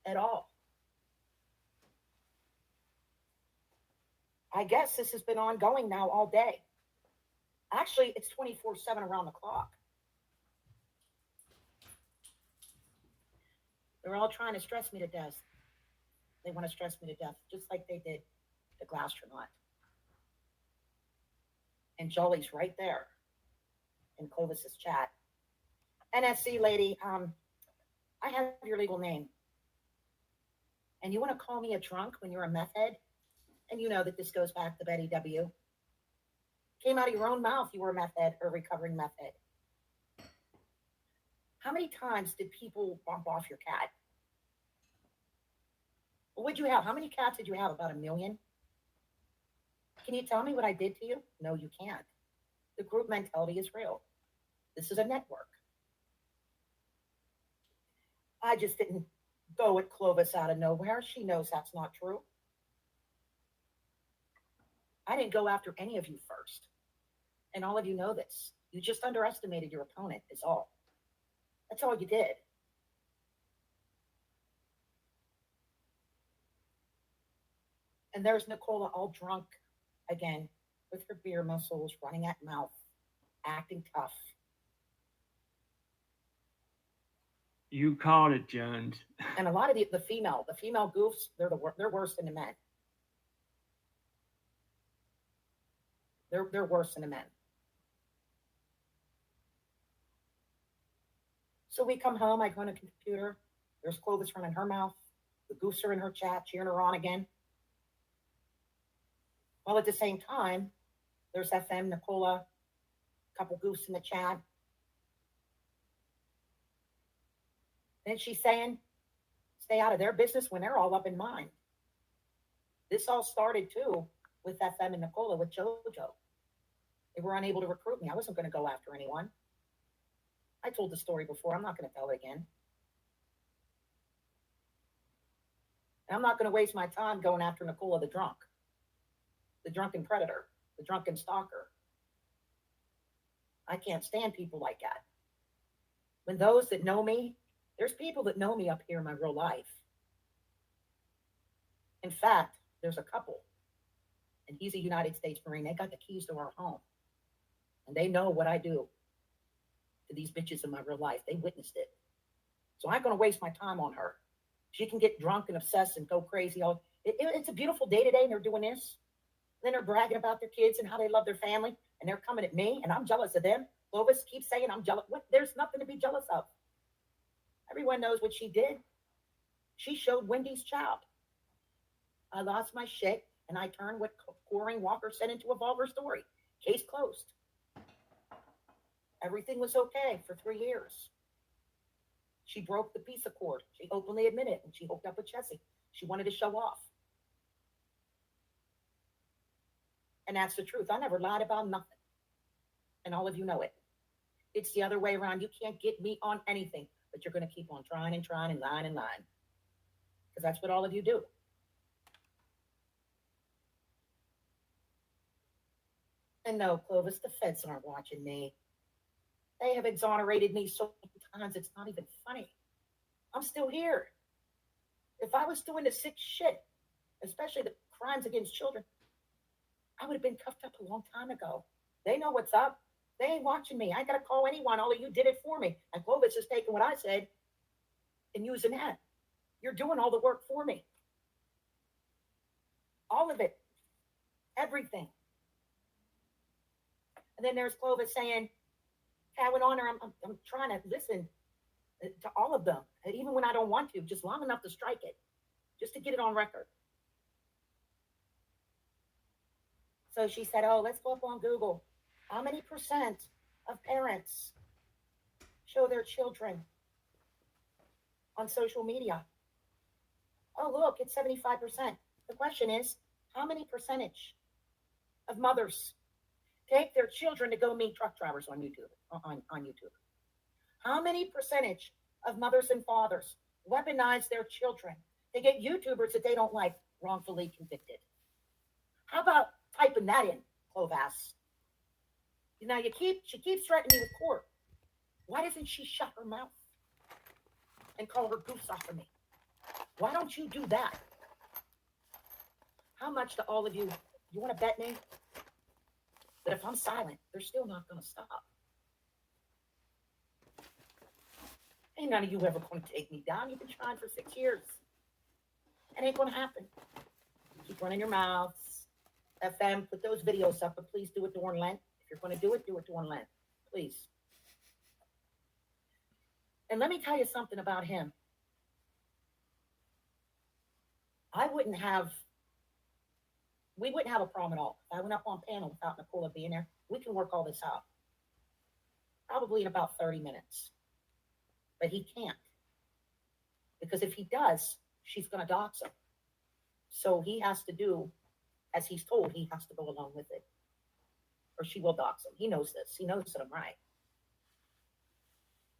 at all. I guess this has been ongoing now all day. Actually, it's 24/7 around the clock. They're all trying to stress me to death. They want to stress me to death, just like they did the Glastronaut. And Jolie's right there in Clovis's chat. NSC lady, I have your legal name. And you want to call me a drunk when you're a meth head? And you know that this goes back to Betty W. Came out of your own mouth you were a meth head or recovering meth head. How many times did people bump off your cat? Well, what'd you have? How many cats did you have? About 1,000,000? Can you tell me what I did to you? No, you can't. The group mentality is real. This is a network. I just didn't go at Clovis out of nowhere. She knows that's not true. I didn't go after any of you first. And all of you know this. You just underestimated your opponent, is all. That's all you did. And there's Nicola all drunk again with her beer muscles running at mouth, acting tough. You called it, Jones. And a lot of the female goofs, they're worse than the men. They're worse than the men. So we come home, I go on a computer, there's Clovis running her mouth, the goofs are in her chat, cheering her on again. While at the same time, there's FM, Nicola, a couple goofs in the chat. Then she's saying, stay out of their business when they're all up in mine. This all started too with FM and Nicola with JoJo. They were unable to recruit me. I wasn't going to go after anyone. I told the story before. I'm not going to tell it again. And I'm not going to waste my time going after Nicola the drunk, the drunken predator, the drunken stalker. I can't stand people like that. When those that know me, there's people that know me up here in my real life. In fact, there's a couple, and he's a United States Marine. They got the keys to our home, and they know what I do to these bitches in my real life. They witnessed it. So I'm going to waste my time on her. She can get drunk and obsessed and go crazy. It's a beautiful day today, and they're doing this. Then they're bragging about their kids and how they love their family, and they're coming at me, and I'm jealous of them. Clovis keeps saying I'm jealous. What? There's nothing to be jealous of. Everyone knows what she did. She showed Wendy's child. I lost my shit, and I turned what Coring Walker said into a vulgar story. Case closed. Everything was okay for 3 years. She broke the peace accord. She openly admitted it, and she hooked up with Jesse. She wanted to show off. And that's the truth. I never lied about nothing. And all of you know it. It's the other way around. You can't get me on anything, but you're going to keep on trying and trying and lying and lying. Because that's what all of you do. And no, Clovis, the feds aren't watching me. They have exonerated me so many times, it's not even funny. I'm still here. If I was doing the sick shit, especially the crimes against children, I would have been cuffed up a long time ago. They know what's up. They ain't watching me. I ain't got to call anyone. All of you did it for me. And Clovis is taking what I said and using that. You're doing all the work for me. All of it. Everything. And then there's Clovis saying, I went on her. I'm trying to listen to all of them, even when I don't want to, just long enough to strike it, just to get it on record. So she said, oh, let's go up on Google. How many percent of parents show their children on social media? Oh, look, it's 75%. The question is, how many percentage of mothers take their children to go meet truck drivers on YouTube? On YouTube? How many percentage of mothers and fathers weaponize their children to get YouTubers that they don't like wrongfully convicted? How about typing that in, Clovis? Now she keeps threatening me with court. Why doesn't she shut her mouth and call her goofs off of me? Why don't you do that? How much do all of you want to bet me that if I'm silent, they're still not going to stop? Ain't none of you ever going to take me down. You've been trying for 6 years. It ain't going to happen. Keep running your mouths. FM, put those videos up, but please do it during Lent. If you're going to do it during Lent. Please. And let me tell you something about him. We wouldn't have a problem at all. If I went up on panel without Nicola being there, we can work all this out. Probably in about 30 minutes. But he can't. Because if he does, she's going to dox him. So he has to do, as he's told, he has to go along with it. Or she will dox him. He knows this. He knows that I'm right.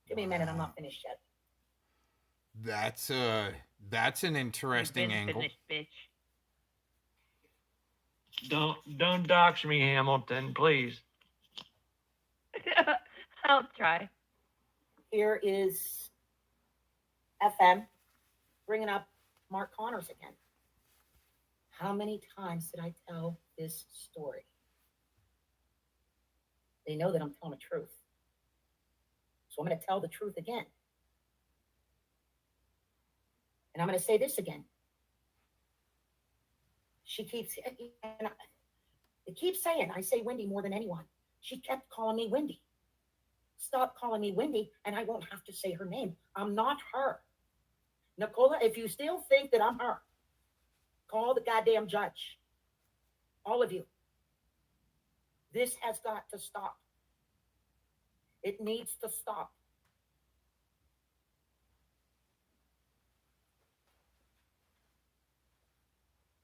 Give me a minute. I'm not finished yet. That's an interesting angle. Finished, bitch. Don't dox me, Hamilton, please. I'll try. Here is FM bringing up Mark Connors again. How many times did I tell this story? They know that I'm telling the truth. So I'm going to tell the truth again. And I'm going to say this again. It keeps saying I say Wendy more than anyone. She kept calling me Wendy. Stop calling me Wendy, and I won't have to say her name. I'm not her. Nicola, if you still think that I'm her, call the goddamn judge. All of you. This has got to stop. It needs to stop.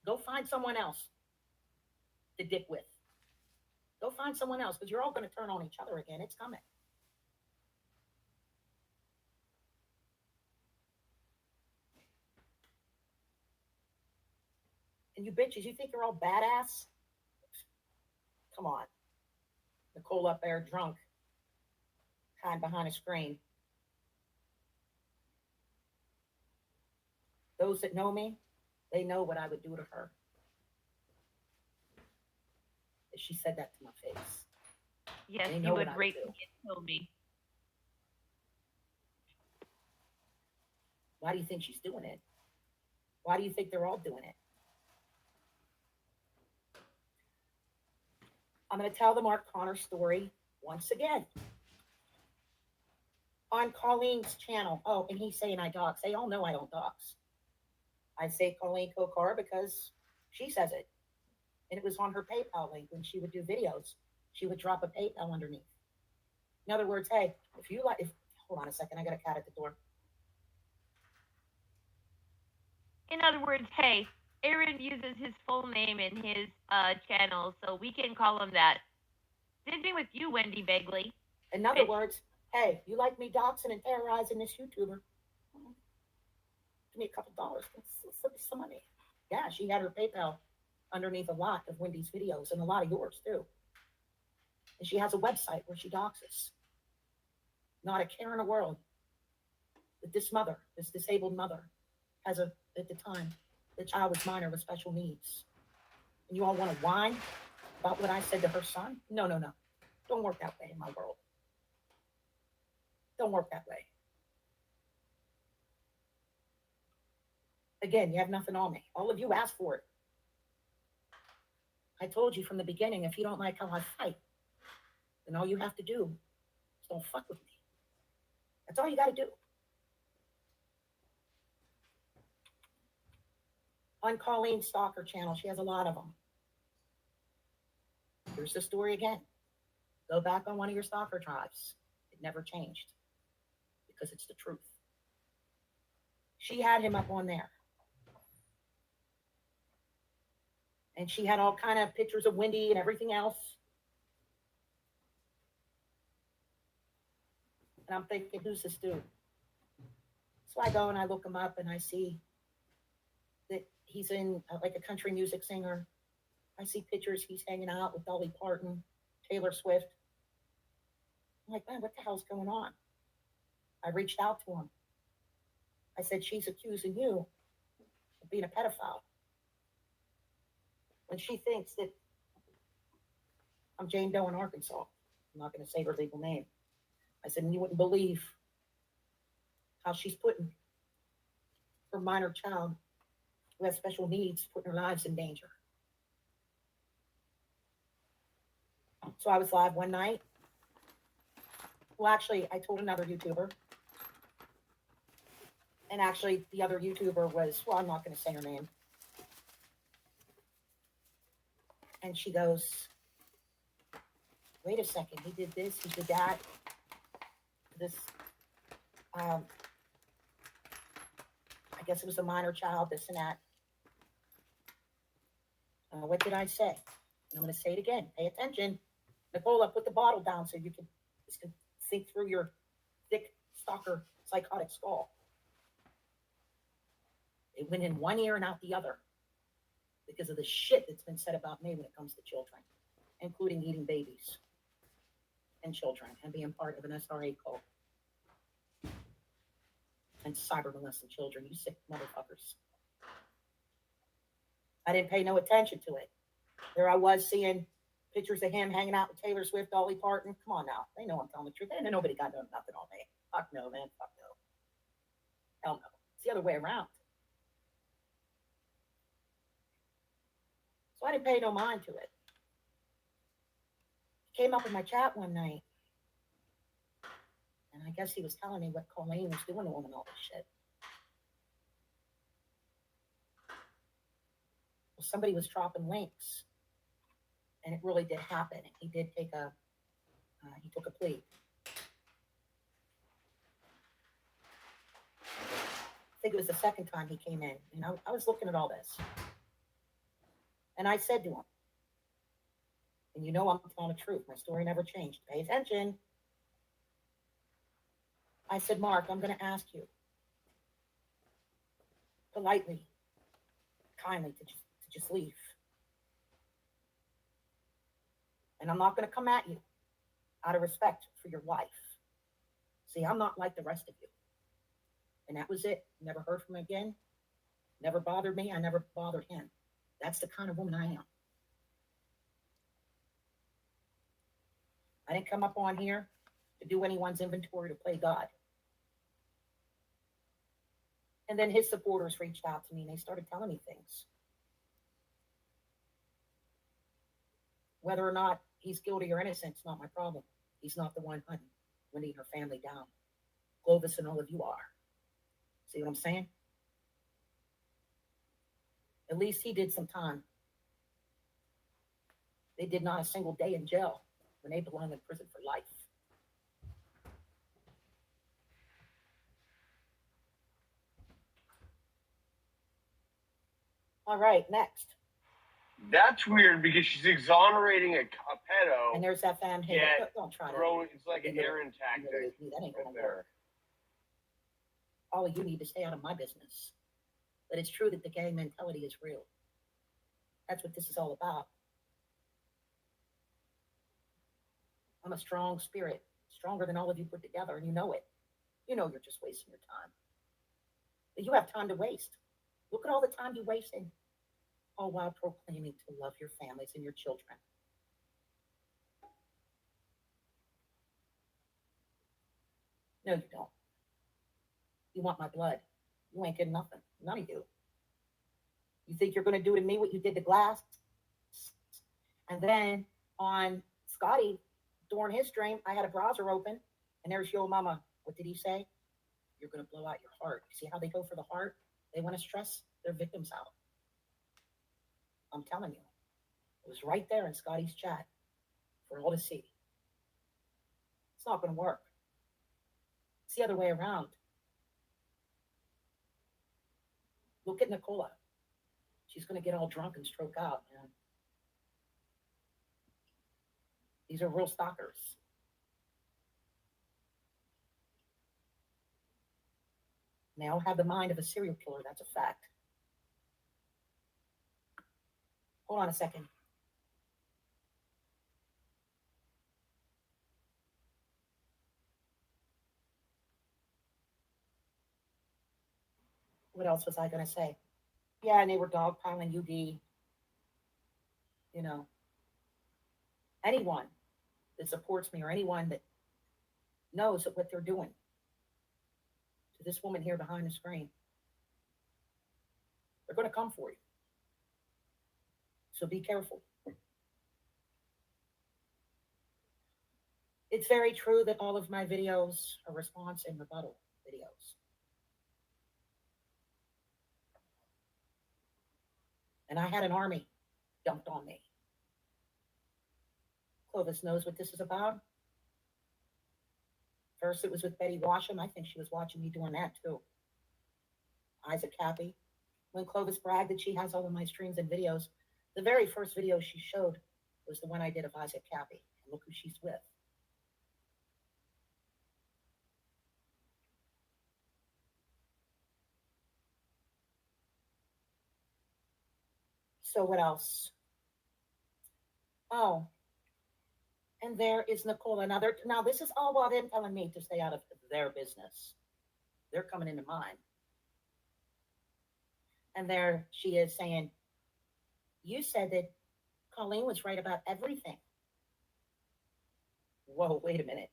Go find someone else to dick with. Go find someone else, because you're all going to turn on each other again. It's coming. And you bitches, you think you're all badass? Come on. Nicole up there drunk, hiding behind a screen. Those that know me, they know what I would do to her. If she said that to my face. Yes, They you know would what I rape would do. me and kill me. Why do you think she's doing it? Why do you think they're all doing it? I'm going to tell the Mark Connor story once again. On Colleen's channel. Oh, and he's saying I dox. They all know I don't dox. I say Colleen Kokar because she says it. And it was on her PayPal link when she would do videos. She would drop a PayPal underneath. In other words, hey, hold on a second, I got a cat at the door. In other words, hey, Aaron uses his full name in his channel, so we can call him that. Same thing with you, Wendy Begley. In other words, hey, you like me doxing and terrorizing this YouTuber? Give me a couple dollars. Let's some money. Yeah, she had her PayPal underneath a lot of Wendy's videos and a lot of yours too. And she has a website where she doxes. Not a care in the world that this disabled mother, at the time, the child was minor with special needs. And you all want to whine about what I said to her son? No. Don't work that way in my world. Don't work that way. Again, you have nothing on me. All of you asked for it. I told you from the beginning, if you don't like how I fight, then all you have to do is don't fuck with me. That's all you got to do. On Colleen's stalker channel, she has a lot of them. Here's the story again. Go back on one of your stalker tribes. It never changed because it's the truth. She had him up on there. And she had all kind of pictures of Wendy and everything else. And I'm thinking, who's this dude? So I go and I look him up and I see that he's in like a country music singer. I see pictures, he's hanging out with Dolly Parton, Taylor Swift. I'm like, man, what the hell's going on? I reached out to him. I said, she's accusing you being a pedophile. When she thinks that I'm Jane Doe in Arkansas, I'm not going to say her legal name. I said, and you wouldn't believe how she's putting her minor child who has special needs, putting her lives in danger. So I was live one night. Well, actually, I told another YouTuber. And actually, the other YouTuber was, well, I'm not going to say her name. And she goes, wait a second, he did this, he did that. This, I guess it was a minor child, this and that. What did I say? And I'm going to say it again. Pay attention. Nicola, put the bottle down so this can sink through your thick, stalker, psychotic skull. It went in one ear and out the other because of the shit that's been said about me when it comes to children, including eating babies and children and being part of an SRA cult and cyber molesting children, you sick motherfuckers. I didn't pay no attention to it. There I was seeing pictures of him hanging out with Taylor Swift, Dolly Parton. Come on now. They know I'm telling the truth. And nobody got nothing on me. Fuck no, man. Fuck no. Hell no. It's the other way around. So I didn't pay no mind to it. He came up in my chat one night. And I guess he was telling me what Colleen was doing to him and all this shit. Well, somebody was dropping links. And it really did happen. And he did take he took a plea. I think it was the second time he came in. And I was looking at all this. And I said to him, and you know I'm telling the truth. My story never changed. Pay attention. I said, Mark, I'm going to ask you politely, kindly to just leave. And I'm not going to come at you out of respect for your wife. See, I'm not like the rest of you. And that was it. Never heard from him again. Never bothered me. I never bothered him. That's the kind of woman I am. I didn't come up on here to do anyone's inventory to play God. And then his supporters reached out to me and they started telling me things. Whether or not he's guilty or innocent, it's not my problem. He's not the one hunting Wendy and her family down. Clovis and all of you are. See what I'm saying? At least he did some time. They did not a single day in jail when they belong in prison for life. All right, next. That's weird because she's exonerating a pedo. And there's that fan here. Yeah, Don't try to. It's like an Aaron tactic. That ain't Right gonna there. work. All of you need to stay out of my business. But it's true that the gang mentality is real. That's what this is all about. I'm a strong spirit, stronger than all of you put together, and you know it. You know you're just wasting your time. But you have time to waste. Look at all the time you wasted, all while proclaiming to love your families and your children. No, you don't. You want my blood. You ain't getting nothing. None of you. You think you're going to do to me what you did to Glass? And then on Scotty, during his stream, I had a browser open, and there's your mama. What did he say? You're going to blow out your heart. See how they go for the heart? They want to stress their victims out. I'm telling you. It was right there in Scotty's chat for all to see. It's not going to work. It's the other way around. Look at Nicola. She's going to get all drunk and stroke out, man. These are real stalkers. And they all have the mind of a serial killer. That's a fact. Hold on a second. What else was I going to say? Yeah, and they were dogpiling UD. You know, anyone that supports me or anyone that knows what they're doing to this woman here behind the screen, they're going to come for you. So be careful. It's very true that all of my videos are response and rebuttal videos. And I had an army dumped on me. Clovis knows what this is about. First, it was with Betty Washam. I think she was watching me doing that too. Isaac Cappy. When Clovis bragged that she has all of my streams and videos, the very first video she showed was the one I did of Isaac Cappy. And look who she's with. So what else? Oh, and there is Nicola. Now this is all while them telling me to stay out of their business. They're coming into mine. And there she is saying, you said that Colleen was right about everything. Whoa, wait a minute.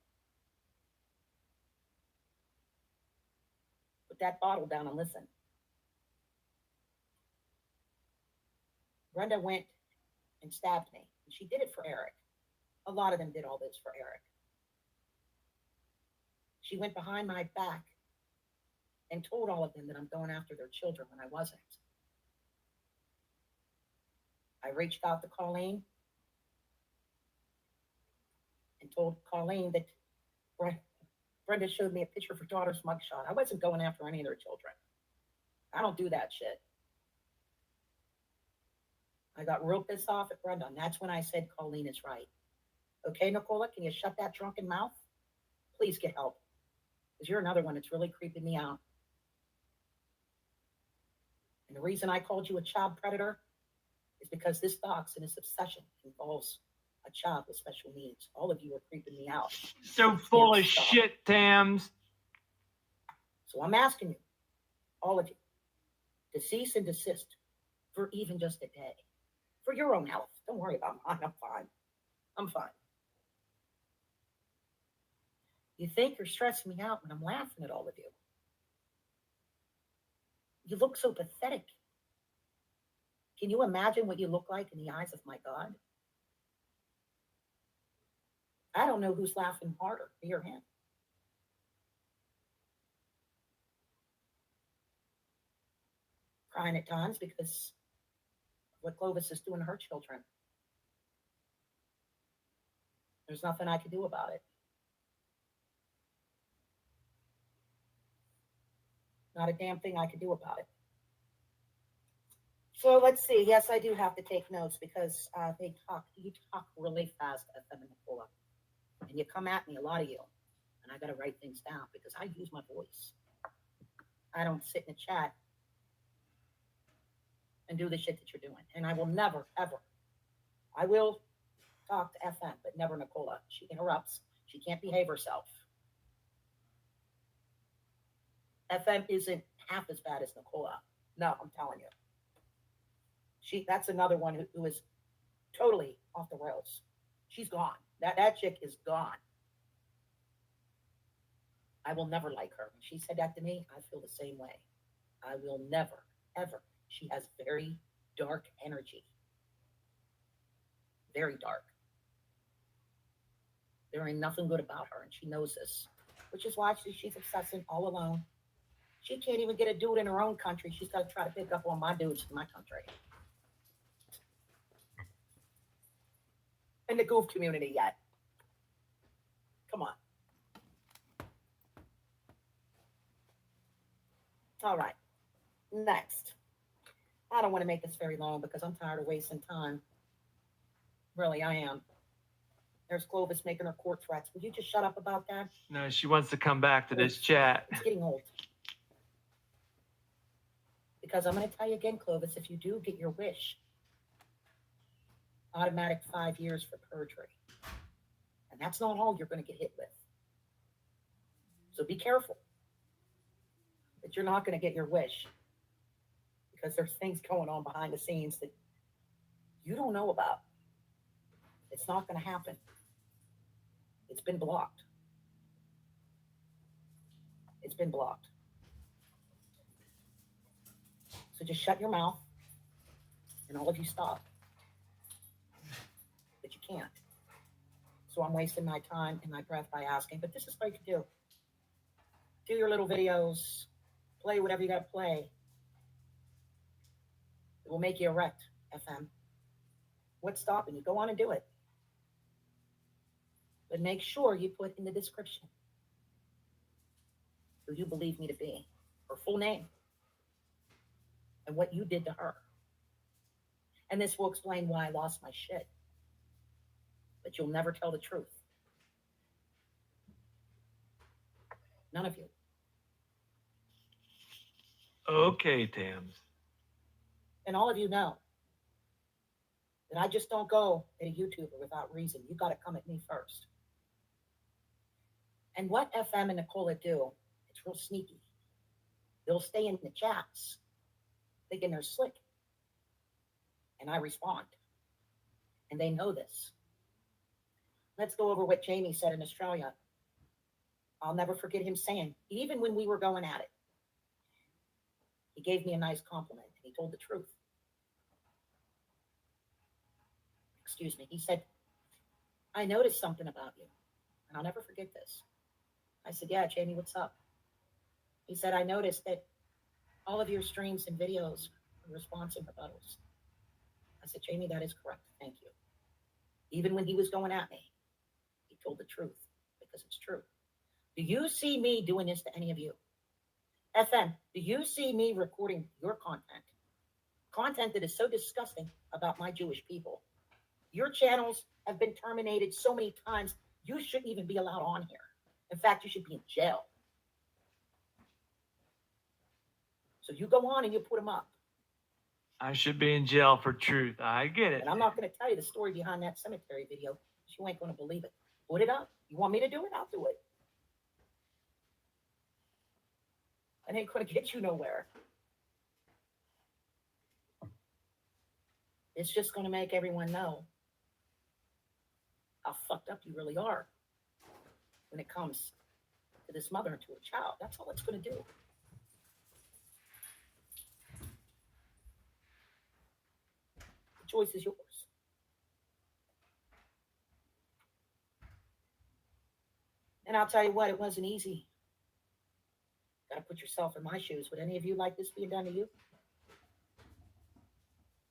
Put that bottle down and listen. Brenda went and stabbed me. And she did it for Eric. A lot of them did all this for Eric. She went behind my back and told all of them that I'm going after their children when I wasn't. I reached out to Colleen and told Colleen that Brenda showed me a picture of her daughter's mugshot. I wasn't going after any of their children. I don't do that shit. I got real pissed off at Brenda, and that's when I said Colleen is right. Okay, Nicola, can you shut that drunken mouth? Please get help, because you're another one that's really creeping me out. And the reason I called you a child predator is because this box and this obsession involves a child with special needs. All of you are creeping me out. So full of Stop. shit, Tams. So I'm asking you, all of you, to cease and desist for even just a day. For your own health. Don't worry about mine. I'm fine. I'm fine. You think you're stressing me out when I'm laughing at all of you. You look so pathetic. Can you imagine what you look like in the eyes of my God? I don't know who's laughing harder, me or him. Crying at times because of what Clovis is doing to her children. There's nothing I can do about it. Not a damn thing I can do about it. So let's see. Yes, I do have to take notes because you talk really fast at them in Nicola. And you come at me, a lot of you. And I got to write things down because I use my voice. I don't sit in a chat and do the shit that you're doing. And I will never, ever. I will talk to FM, but never Nicola. She interrupts. She can't behave herself. FM isn't half as bad as Nicola. No, I'm telling you. That's another one who is totally off the rails. She's gone. That chick is gone. I will never like her. When she said that to me, I feel the same way. I will never, ever. She has very dark energy. Very dark. There ain't nothing good about her, and she knows this. Which is why she's obsessing all alone. She can't even get a dude in her own country. She's got to try to pick up on my dudes in my country. In the goof community yet. Come on. All right. Next. I don't want to make this very long because I'm tired of wasting time. Really, I am. There's Clovis making her court threats. Would you just shut up about that? No, she wants to come back to this chat. It's getting old. Because I'm going to tell you again, Clovis, if you do get your wish, automatic 5 years for perjury. And that's not all you're going to get hit with. So be careful that you're not going to get your wish. because there's things going on behind the scenes that you don't know about. It's not going to happen. It's been blocked. It's been blocked. So just shut your mouth and all of you stop. But you can't. So I'm wasting my time and my breath by asking, but this is what you can do. Do your little videos, play whatever you got to play. It will make you erect, FM. What's stopping you? Go on and do it. But make sure you put in the description who you believe me to be, her full name, and what you did to her. And this will explain why I lost my shit. But you'll never tell the truth. None of you. Okay, Tams. And all of you know that I just don't go at a YouTuber without reason. You got to come at me first. And what FM and Nicola do, it's real sneaky. They'll stay in the chats thinking they're slick. And I respond. And they know this. Let's go over what Jamie said in Australia. I'll never forget him saying, even when we were going at it, he gave me a nice compliment and he told the truth. Excuse me. He said, I noticed something about you. And I'll never forget this. I said, yeah, Jamie, what's up? He said, I noticed that all of your streams and videos are responsive rebuttals. I said, Jamie, that is correct. Thank you. Even when he was going at me, he told the truth because it's true. Do you see me doing this to any of you? FM, do you see me recording your content? Content that is so disgusting about my Jewish people. Your channels have been terminated so many times, you shouldn't even be allowed on here. In fact, you should be in jail. So you go on and you put them up. I should be in jail for truth. I get it. And I'm not going to tell you the story behind that cemetery video. You ain't going to believe it. Put it up. You want me to do it? I'll do it. It ain't going to get you nowhere. It's just going to make everyone know how fucked up you really are when it comes to this mother and to a child. That's all it's going to do. The choice is yours. And I'll tell you what, it wasn't easy. Got to put yourself in my shoes. Would any of you like this being done to you?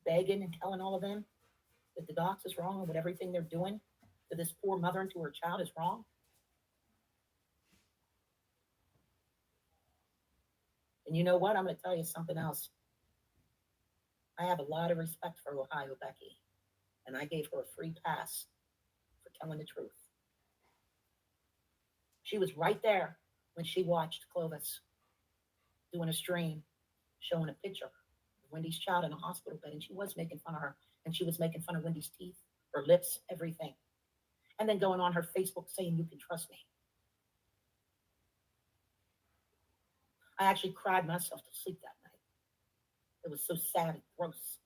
Begging and telling all of them that the docs is wrong and what everything they're doing to this poor mother and to her child is wrong? And you know what? I'm going to tell you something else. I have a lot of respect for Ohio Becky, and I gave her a free pass for telling the truth. She was right there when she watched Clovis doing a stream showing a picture of Wendy's child in a hospital bed, and she was making fun of her, and she was making fun of Wendy's teeth, her lips, everything. And then going on her Facebook saying, you can trust me. I actually cried myself to sleep that night. It was so sad and gross.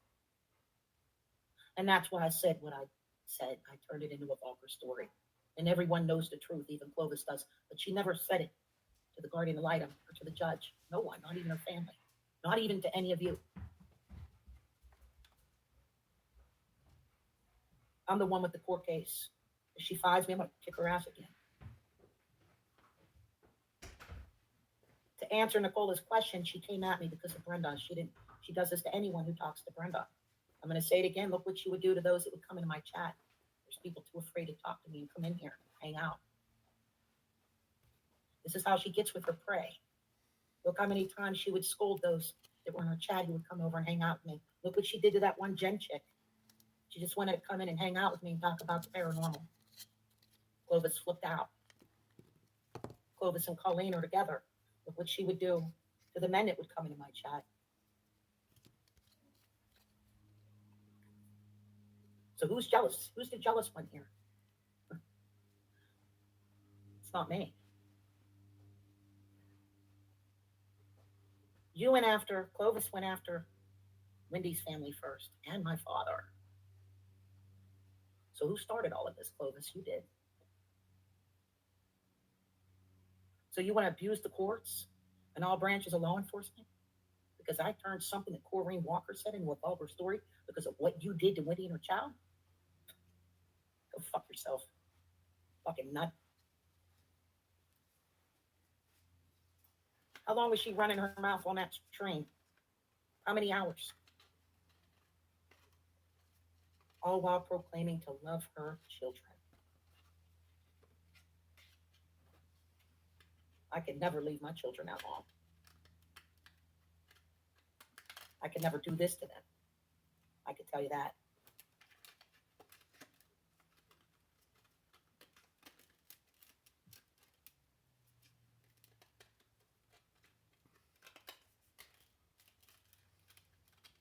And that's why I said what I said. I turned it into a vulgar story. And everyone knows the truth, even Clovis does. But she never said it to the guardian ad litem or to the judge. No one, not even her family. Not even to any of you. I'm the one with the court case. If she fires me, I'm going to kick her ass again. To answer Nicola's question, she came at me because of Brenda. She does this to anyone who talks to Brenda. I'm going to say it again. Look what she would do to those that would come into my chat. There's people too afraid to talk to me and come in here and hang out. This is how she gets with her prey. Look how many times she would scold those that were in her chat who would come over and hang out with me. Look what she did to that one Jen chick. She just wanted to come in and hang out with me and talk about the paranormal. Clovis flipped out. Clovis and Colleen are together. Look what she would do to the men that would come into my chat. So who's jealous? Who's the jealous one here? It's not me. You went after, Clovis went after Wendy's family first, and my father. So who started all of this, Clovis? You did. So you want to abuse the courts and all branches of law enforcement? Because I turned something that Corrine Walker said into a vulgar story because of what you did to Wendy and her child? Go fuck yourself. Fucking nut. How long was she running her mouth on that train? How many hours? All while proclaiming to love her children. I could never leave my children that long. I could never do this to them. I could tell you that.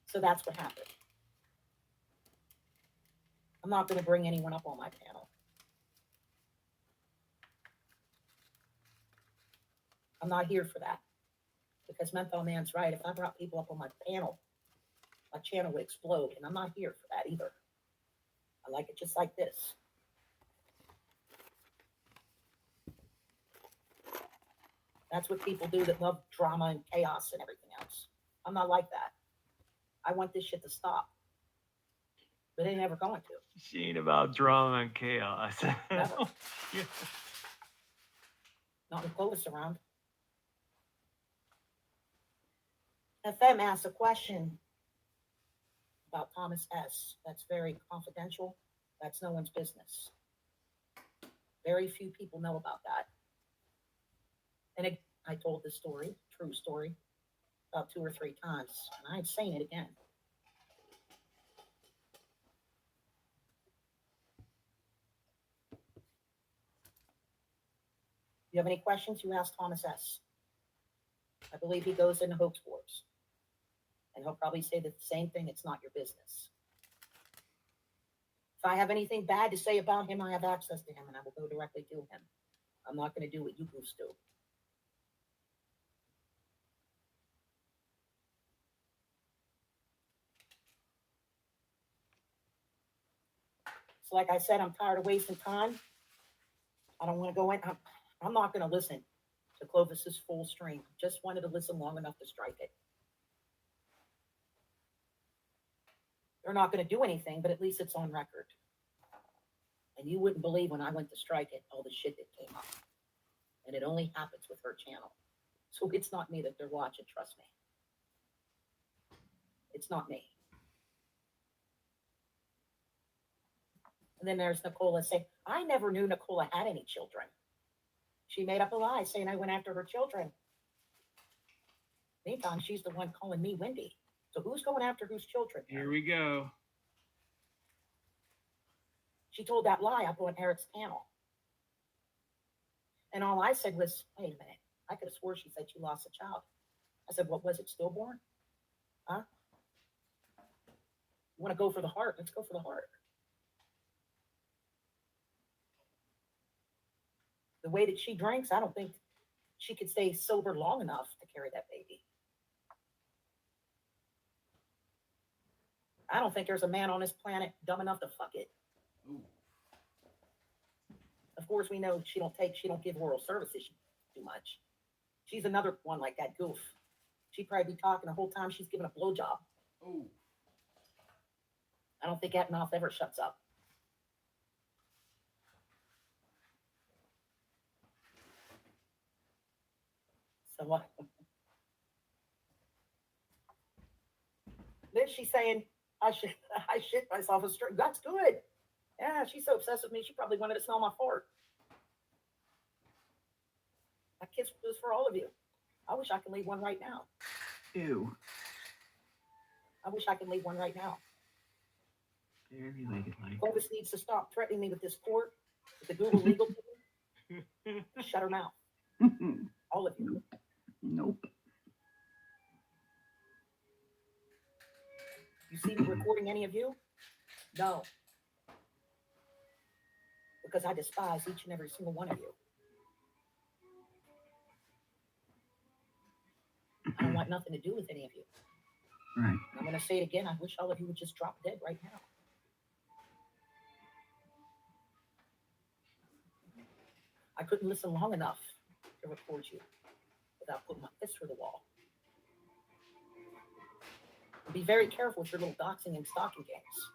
So that's what happened. I'm not going to bring anyone up on my panel. I'm not here for that. Because Menthol Man's right. If I brought people up on my panel, my channel would explode. And I'm not here for that either. I like it just like this. That's what people do that love drama and chaos and everything else. I'm not like that. I want this shit to stop. But it ain't ever going to. She ain't about drama and chaos. Never. Not with Clovis around. FM asked a question about Thomas S. That's very confidential. That's no one's business. Very few people know about that. And I told this story, true story, about 2 or 3 times. And I ain't saying it again. You have any questions, you ask Thomas S. I believe he goes into hoax wars. And he'll probably say the same thing, it's not your business. If I have anything bad to say about him, I have access to him and I will go directly to him. I'm not going to do what you goofs do. So like I said, I'm tired of wasting time. I don't want to go in. I'm not going to listen to Clovis's full stream. Just wanted to listen long enough to strike it. They're not going to do anything, but at least it's on record. And you wouldn't believe when I went to strike it, all the shit that came up. And it only happens with her channel. So it's not me that they're watching, trust me. It's not me. And then there's Nicola saying, I never knew Nicola had any children. She made up a lie saying I went after her children. Meantime, she's the one calling me Wendy. So who's going after whose children? Here we go. She told that lie up on Eric's panel. And all I said was, wait a minute. I could have swore she said she lost a child. I said, what was it, stillborn? Huh? You want to go for the heart? Let's go for the heart. The way that she drinks, I don't think she could stay sober long enough to carry that baby. I don't think there's a man on this planet dumb enough to fuck it. Ooh. Of course, we know she don't give oral services too much. She's another one like that goof. She'd probably be talking the whole time she's giving a blowjob. Ooh. I don't think that mouth ever shuts up. So what? Then she's saying, I shit myself a string. That's good. Yeah, she's so obsessed with me, she probably wanted to smell my fart. That kiss was for all of you. I wish I could leave one right now. Ew. I wish I could leave one right now. Very ladylike. Clovis needs to stop threatening me with this court, with the Google legal team. Shut her mouth. All of you. Nope. You see me recording any of you? No. Because I despise each and every single one of you. I don't want nothing to do with any of you. Right. I'm going going to say it again. I wish all of you would just drop dead right now. I couldn't listen long enough to record you without putting my fist through the wall. And be very careful with your little doxing and stalking games.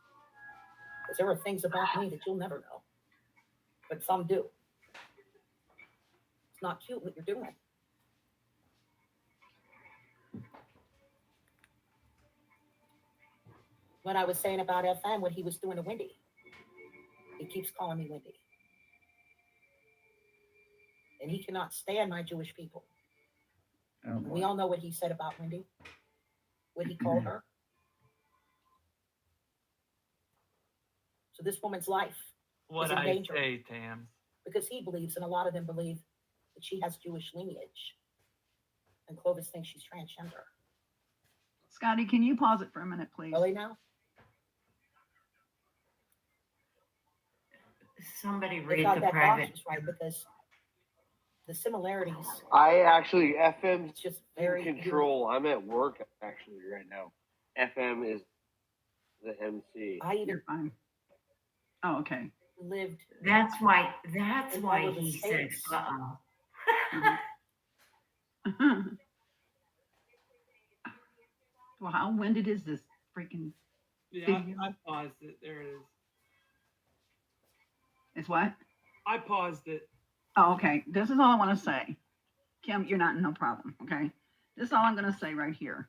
Because there are things about me that you'll never know. But some do. It's not cute what you're doing. When I was saying about FM, what he was doing to Wendy, he keeps calling me Wendy. And he cannot stand my Jewish people. Oh, And boy. we all know what he said about Wendy, what he called her. So this woman's life What is in I danger say, Tams. because he believes, and a lot of them believe, that she has Jewish lineage. And Clovis thinks she's transgender. Scotty, can you pause it for a minute, please? Really now? Somebody They read thought the that private. box was right because the similarities, I actually FM's it's just in very control. I'm at work actually right now. FM is the MC. I even You're fine. Oh, okay. lived That's why in all of the he said, states. Well, how winded is this freaking Yeah, video? I paused it. There it is. It's what? I paused it. Oh, okay. This is all I want to say. Kim, you're not no problem, okay? This is all I'm going to say right here.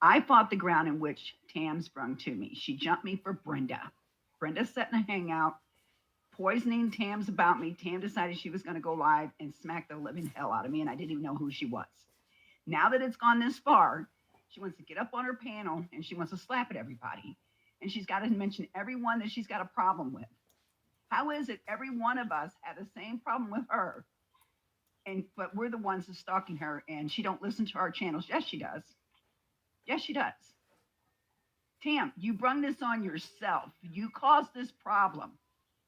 I fought the ground in which Tams brung to me. She jumped me for Brenda. Brenda set in a hangout, poisoning Tams about me. Tam decided she was going to go live and smack the living hell out of me, and I didn't even know who she was. Now that it's gone this far, she wants to get up on her panel and she wants to slap at everybody. And she's got to mention everyone that she's got a problem with. How is it every one of us had the same problem with her, but we're the ones that's stalking her and she don't listen to our channels? Yes, she does. Yes, she does. Tam, you brung this on yourself. You caused this problem.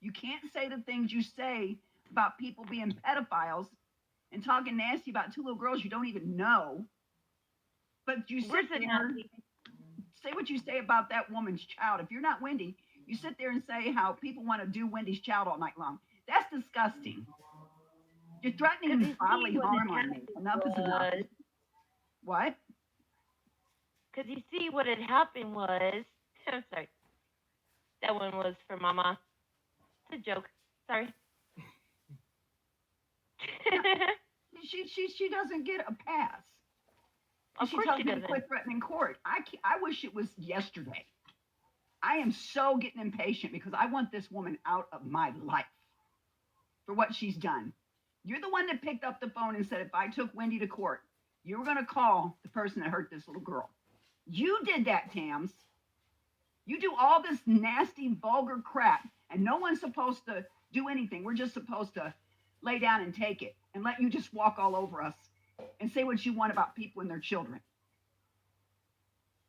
You can't say the things you say about people being pedophiles and talking nasty about two little girls you don't even know. But you Where's sit the there, nasty? say what you say about that woman's child. If you're not Wendy, you sit there and say how people want to do Wendy's child all night long. That's disgusting. You're 'Cause threatening you see bodily what harm had on me. happened Enough is enough. was- What? Because you see, what had happened was, I'm sorry, that one was for Mama. It's a joke. Sorry. She doesn't get a pass. Of She course tells she me to doesn't. quit threatening court. I wish it was yesterday. I am so getting impatient because I want this woman out of my life for what she's done. You're the one that picked up the phone and said, if I took Wendy to court, you were going to call the person that hurt this little girl. You did that, Tams. You do all this nasty, vulgar crap, and no one's supposed to do anything. We're just supposed to lay down and take it and let you just walk all over us and say what you want about people and their children.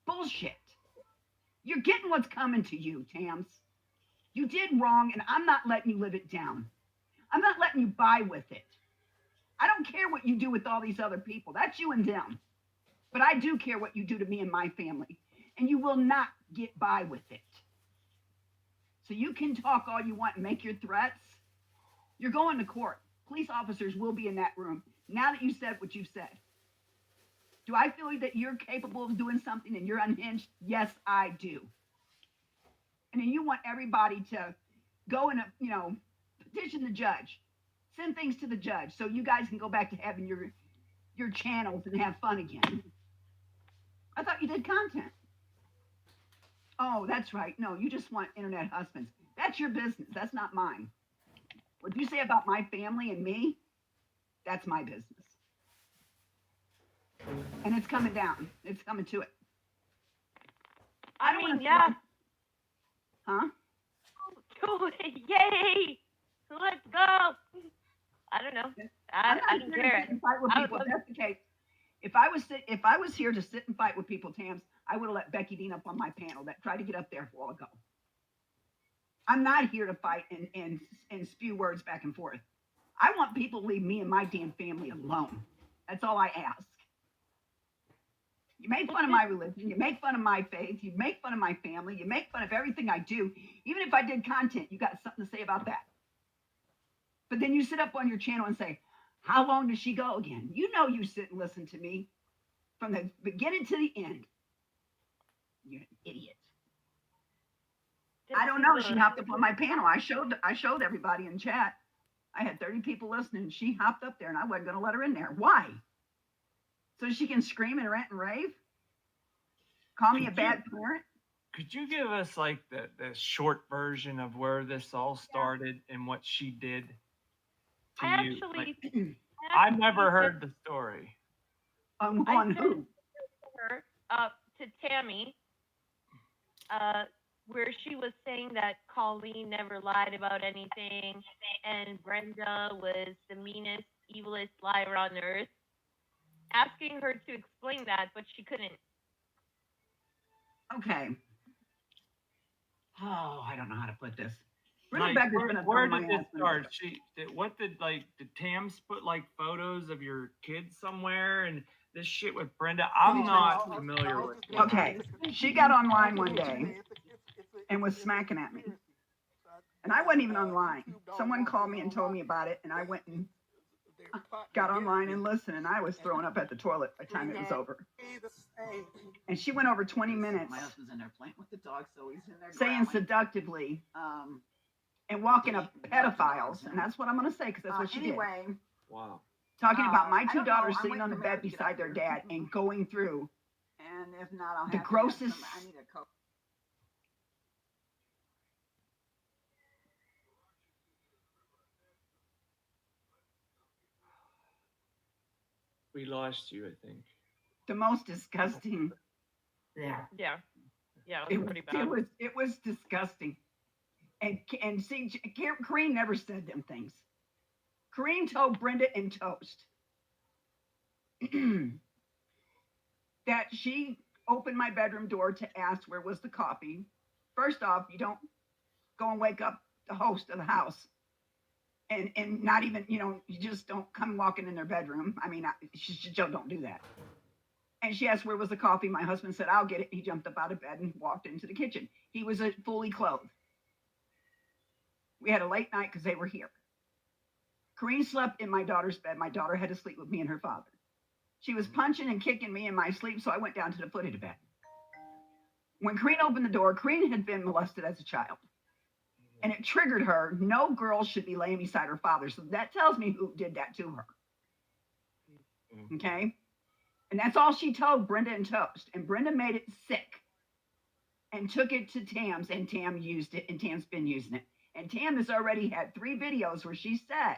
Bullshit. You're getting what's coming to you, Tams. You did wrong, and I'm not letting you live it down. I'm not letting you buy with it. I don't care what you do with all these other people. That's you and them. But I do care what you do to me and my family. And you will not get by with it. So you can talk all you want and make your threats. You're going to court. Police officers will be in that room now that you said what you've said. Do I feel that you're capable of doing something and you're unhinged? Yes, I do. And then you want everybody to go and, petition the judge. Send things to the judge so you guys can go back to having your channels and have fun again. I thought you did content. Oh, that's right. No, you just want internet husbands. That's your business. That's not mine. What you say about my family and me, that's my business. And it's coming down. It's coming to it. I don't mean, wanna yeah. Huh? Yay! Let's go! I don't know. I'm I not don't here to care. sit and fight with I would people. love If that's the case, if I was here to sit and fight with people, Tams, I would have let Becky Dean up on my panel that tried to get up there a while ago. I'm not here to fight and spew words back and forth. I want people to leave me and my damn family alone. That's all I ask. You make fun of my religion. You make fun of my faith. You make fun of my family. You make fun of everything I do. Even if I did content, you got something to say about that. But then you sit up on your channel and say, how long does she go again? You know you sit and listen to me from the beginning to the end. You're an idiot. I don't know. She hopped up on my panel. I showed everybody in chat. I had 30 people listening. She hopped up there and I wasn't going to let her in there. Why? So she can scream and rant and rave? Call me a bad parent? Could you give us like the short version of where this all started and what she did to I you? actually, Like, I've never heard the story. On I who? her to Tammy, where she was saying that Colleen never lied about anything, and Brenda was the meanest, evilest liar on earth. Asking her to explain that, but she couldn't. Okay. Oh, I don't know how to put this. Brenda Like, Becker's been a where thorn did in my this ass from start? the- Did Tams put like photos of your kids somewhere and this shit with Brenda? I'm not familiar with it. Okay. She got online one day and was smacking at me. And I wasn't even online. Someone called me and told me about it, and I went and got online and listened, and I was throwing up at the toilet by the time it was over. And she went over 20 minutes My husband's in there playing with the dog, so he's in there saying growling. seductively and walking up pedophiles, and that's what I'm going to say because that's what she did. Anyway, Wow. Talking about my I two don't know. daughters I'm sitting waiting on the for bed Mary to get beside up their here. dad and going through and if not, I'll the have to grossest- have some, I need a coat. We lost you, I think. the most disgusting. Yeah. Yeah, it was pretty bad. It was disgusting. And see, Kareen never said them things. Kareen told Brenda in Toast that she opened my bedroom door to ask where was the coffee. First off, you don't go and wake up the host of the house. And not even, you just don't come walking in their bedroom. I mean, she don't do that. And she asked where was the coffee. My husband said, I'll get it. He jumped up out of bed and walked into the kitchen. He was fully clothed. We had a late night because they were here. Kareen slept in my daughter's bed. My daughter had to sleep with me and her father. She was punching and kicking me in my sleep, so I went down to the foot of the bed. When Kareen opened the door, Kareen had been molested as a child. And it triggered her. No girl should be laying beside her father. So that tells me who did that to her. Okay? And that's all she told Brenda and Toast. And Brenda made it sick and took it to Tams, and Tam used it, and Tam's been using it. And Tam has already had 3 videos where she said,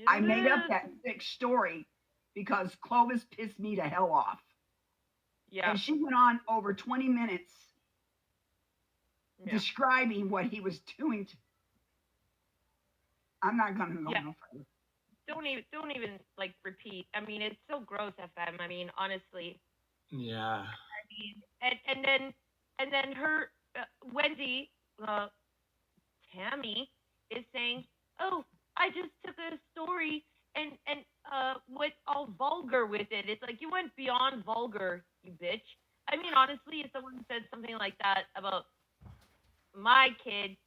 I made up that sick story because Clovis pissed me to hell off. Yeah. And she went on over 20 minutes Yeah. describing what he was doing to. I'm not going to go Yeah. no further. Don't even like repeat. I mean, it's so gross, FM. I mean, honestly. Yeah. I mean, and then her Wendy, Tammy is saying, "Oh, I just took a story and went all vulgar with it." It's like you went beyond vulgar, you bitch. I mean, honestly, if someone said something like that about my kid,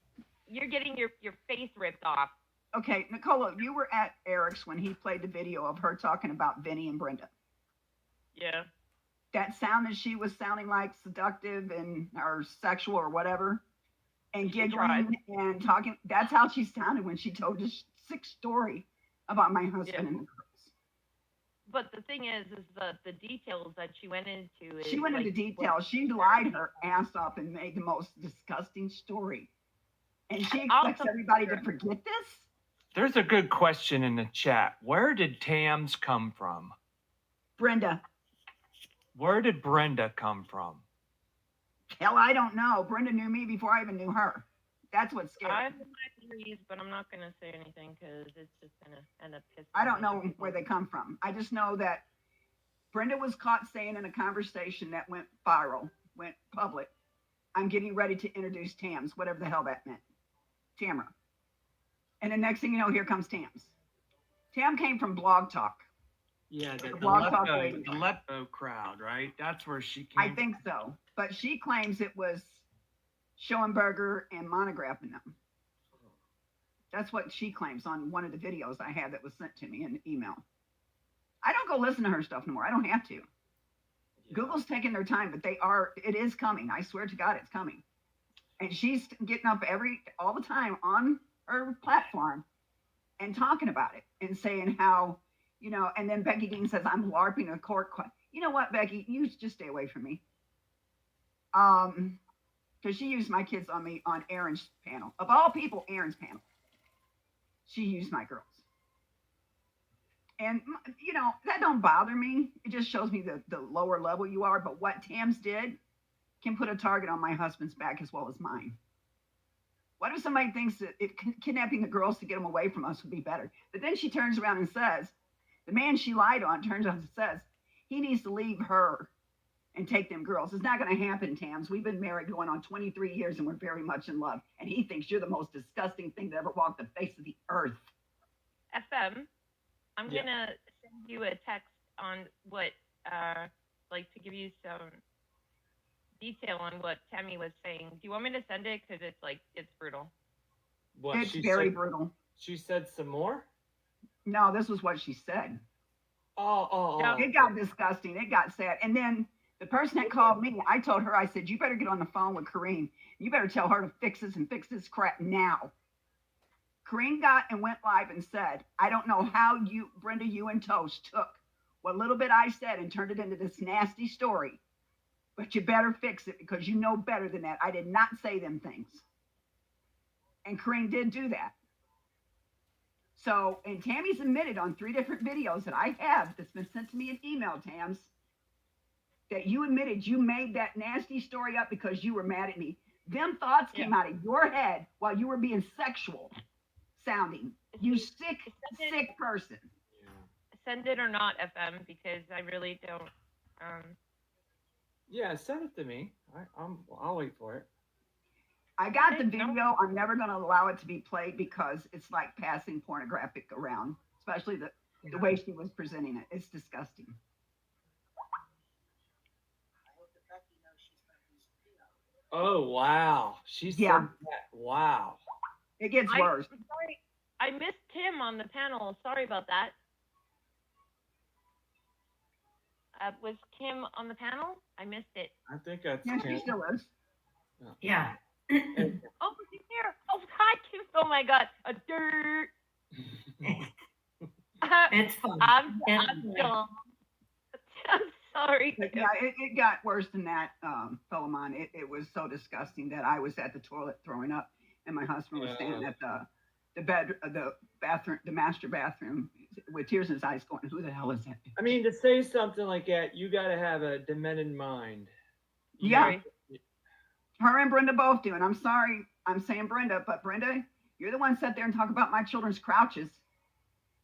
you're getting your face ripped off. Okay, Nicola, you were at Eric's when he played the video of her talking about Vinny and Brenda. Yeah. That sounded, she was sounding like seductive and or sexual or whatever, and She tried. giggling and talking. That's how she sounded when she told this sick story about my husband Yeah. and the girls. But the thing is the details that she went into. She went into detail. She lied her ass off and made the most disgusting story. And she expects Also- everybody to forget this? There's a good question in the chat. Where did Tams come from? Brenda. Where did Brenda come from? Hell, I don't know. Brenda knew me before I even knew her. That's what's scary. I have my theories, but I'm not gonna say anything because it's just gonna end up pissing. I don't me know off. where they come from. I just know that Brenda was caught saying in a conversation that went viral, went public, I'm getting ready to introduce Tams, whatever the hell that meant. Tamara. And the next thing you know, here comes Tams. Tam came from Blog Talk. Yeah, the Blog Talk Radio. Aleppo crowd, right? That's where she came. I think so. But she claims it was Schoenberger and monographing them. That's what she claims on one of the videos I had that was sent to me in email. I don't go listen to her stuff no more. I don't have to. Yeah. Google's taking their time, but it is coming. I swear to God, it's coming. And she's getting up all the time on her platform and talking about it and saying how, and then Becky Dean says, I'm LARPing a court. You know what, Becky? You just stay away from me. Because she used my kids on me on Aaron's panel. Of all people, Aaron's panel. She used my girls. And, that don't bother me. It just shows me the lower level you are. But what Tams did can put a target on my husband's back as well as mine. What if somebody thinks that kidnapping the girls to get them away from us would be better? But then she turns around and says, the man she lied on turns around and says, he needs to leave her and take them girls. It's not going to happen, Tams. We've been married going on 23 years and we're very much in love. And he thinks you're the most disgusting thing that ever walked the face of the earth. FM, I'm Yeah. gonna send you a text on what, to give you some detail on what Tammy was saying. Do you want me to send it? Because it's brutal. What It's she very said, brutal. She said some more. No, this was what she said. Oh. It got disgusting. It got sad. And then the person that called me, I told her, I said, you better get on the phone with Corrine. You better tell her to fix this crap now. Corrine got and went live and said, I don't know how Brenda, you and Toast took what little bit I said and turned it into this nasty story. But you better fix it because you know better than that. I did not say them things. And Corrine did do that. So, and Tammy's admitted on 3 different videos that I have that's been sent to me in email, Tams, that you admitted you made that nasty story up because you were mad at me. Them thoughts came out of your head while you were being sexual sounding. You sick person. Send it or not, FM, because I really don't. Yeah, send it to me. I'll wait for it. I got Okay, the video. I'm never going to allow it to be played because it's like passing pornographic around, especially the way she was presenting it. It's disgusting. Oh wow, she said Yeah. that. Wow. It gets worse. Sorry, I missed Tim on the panel. Sorry about that. Was Kim on the panel? I missed it. I think that's Yeah, she Kim. still is. Yeah. Oh, she's here. Oh, hi, Kim. Oh my God, a dirt. It's fun. I'm Yeah. dumb. I'm sorry. But yeah, it got worse than that, Fellowmon. It was so disgusting that I was at the toilet throwing up, and my husband was standing at the bathroom, the master bathroom, with tears in his eyes, going, "Who the hell is that?" I mean, to say something like that, you got to have a demented mind. Yeah. Her and Brenda both do, and I'm sorry, I'm saying Brenda, but Brenda, you're the one sat there and talk about my children's crouches.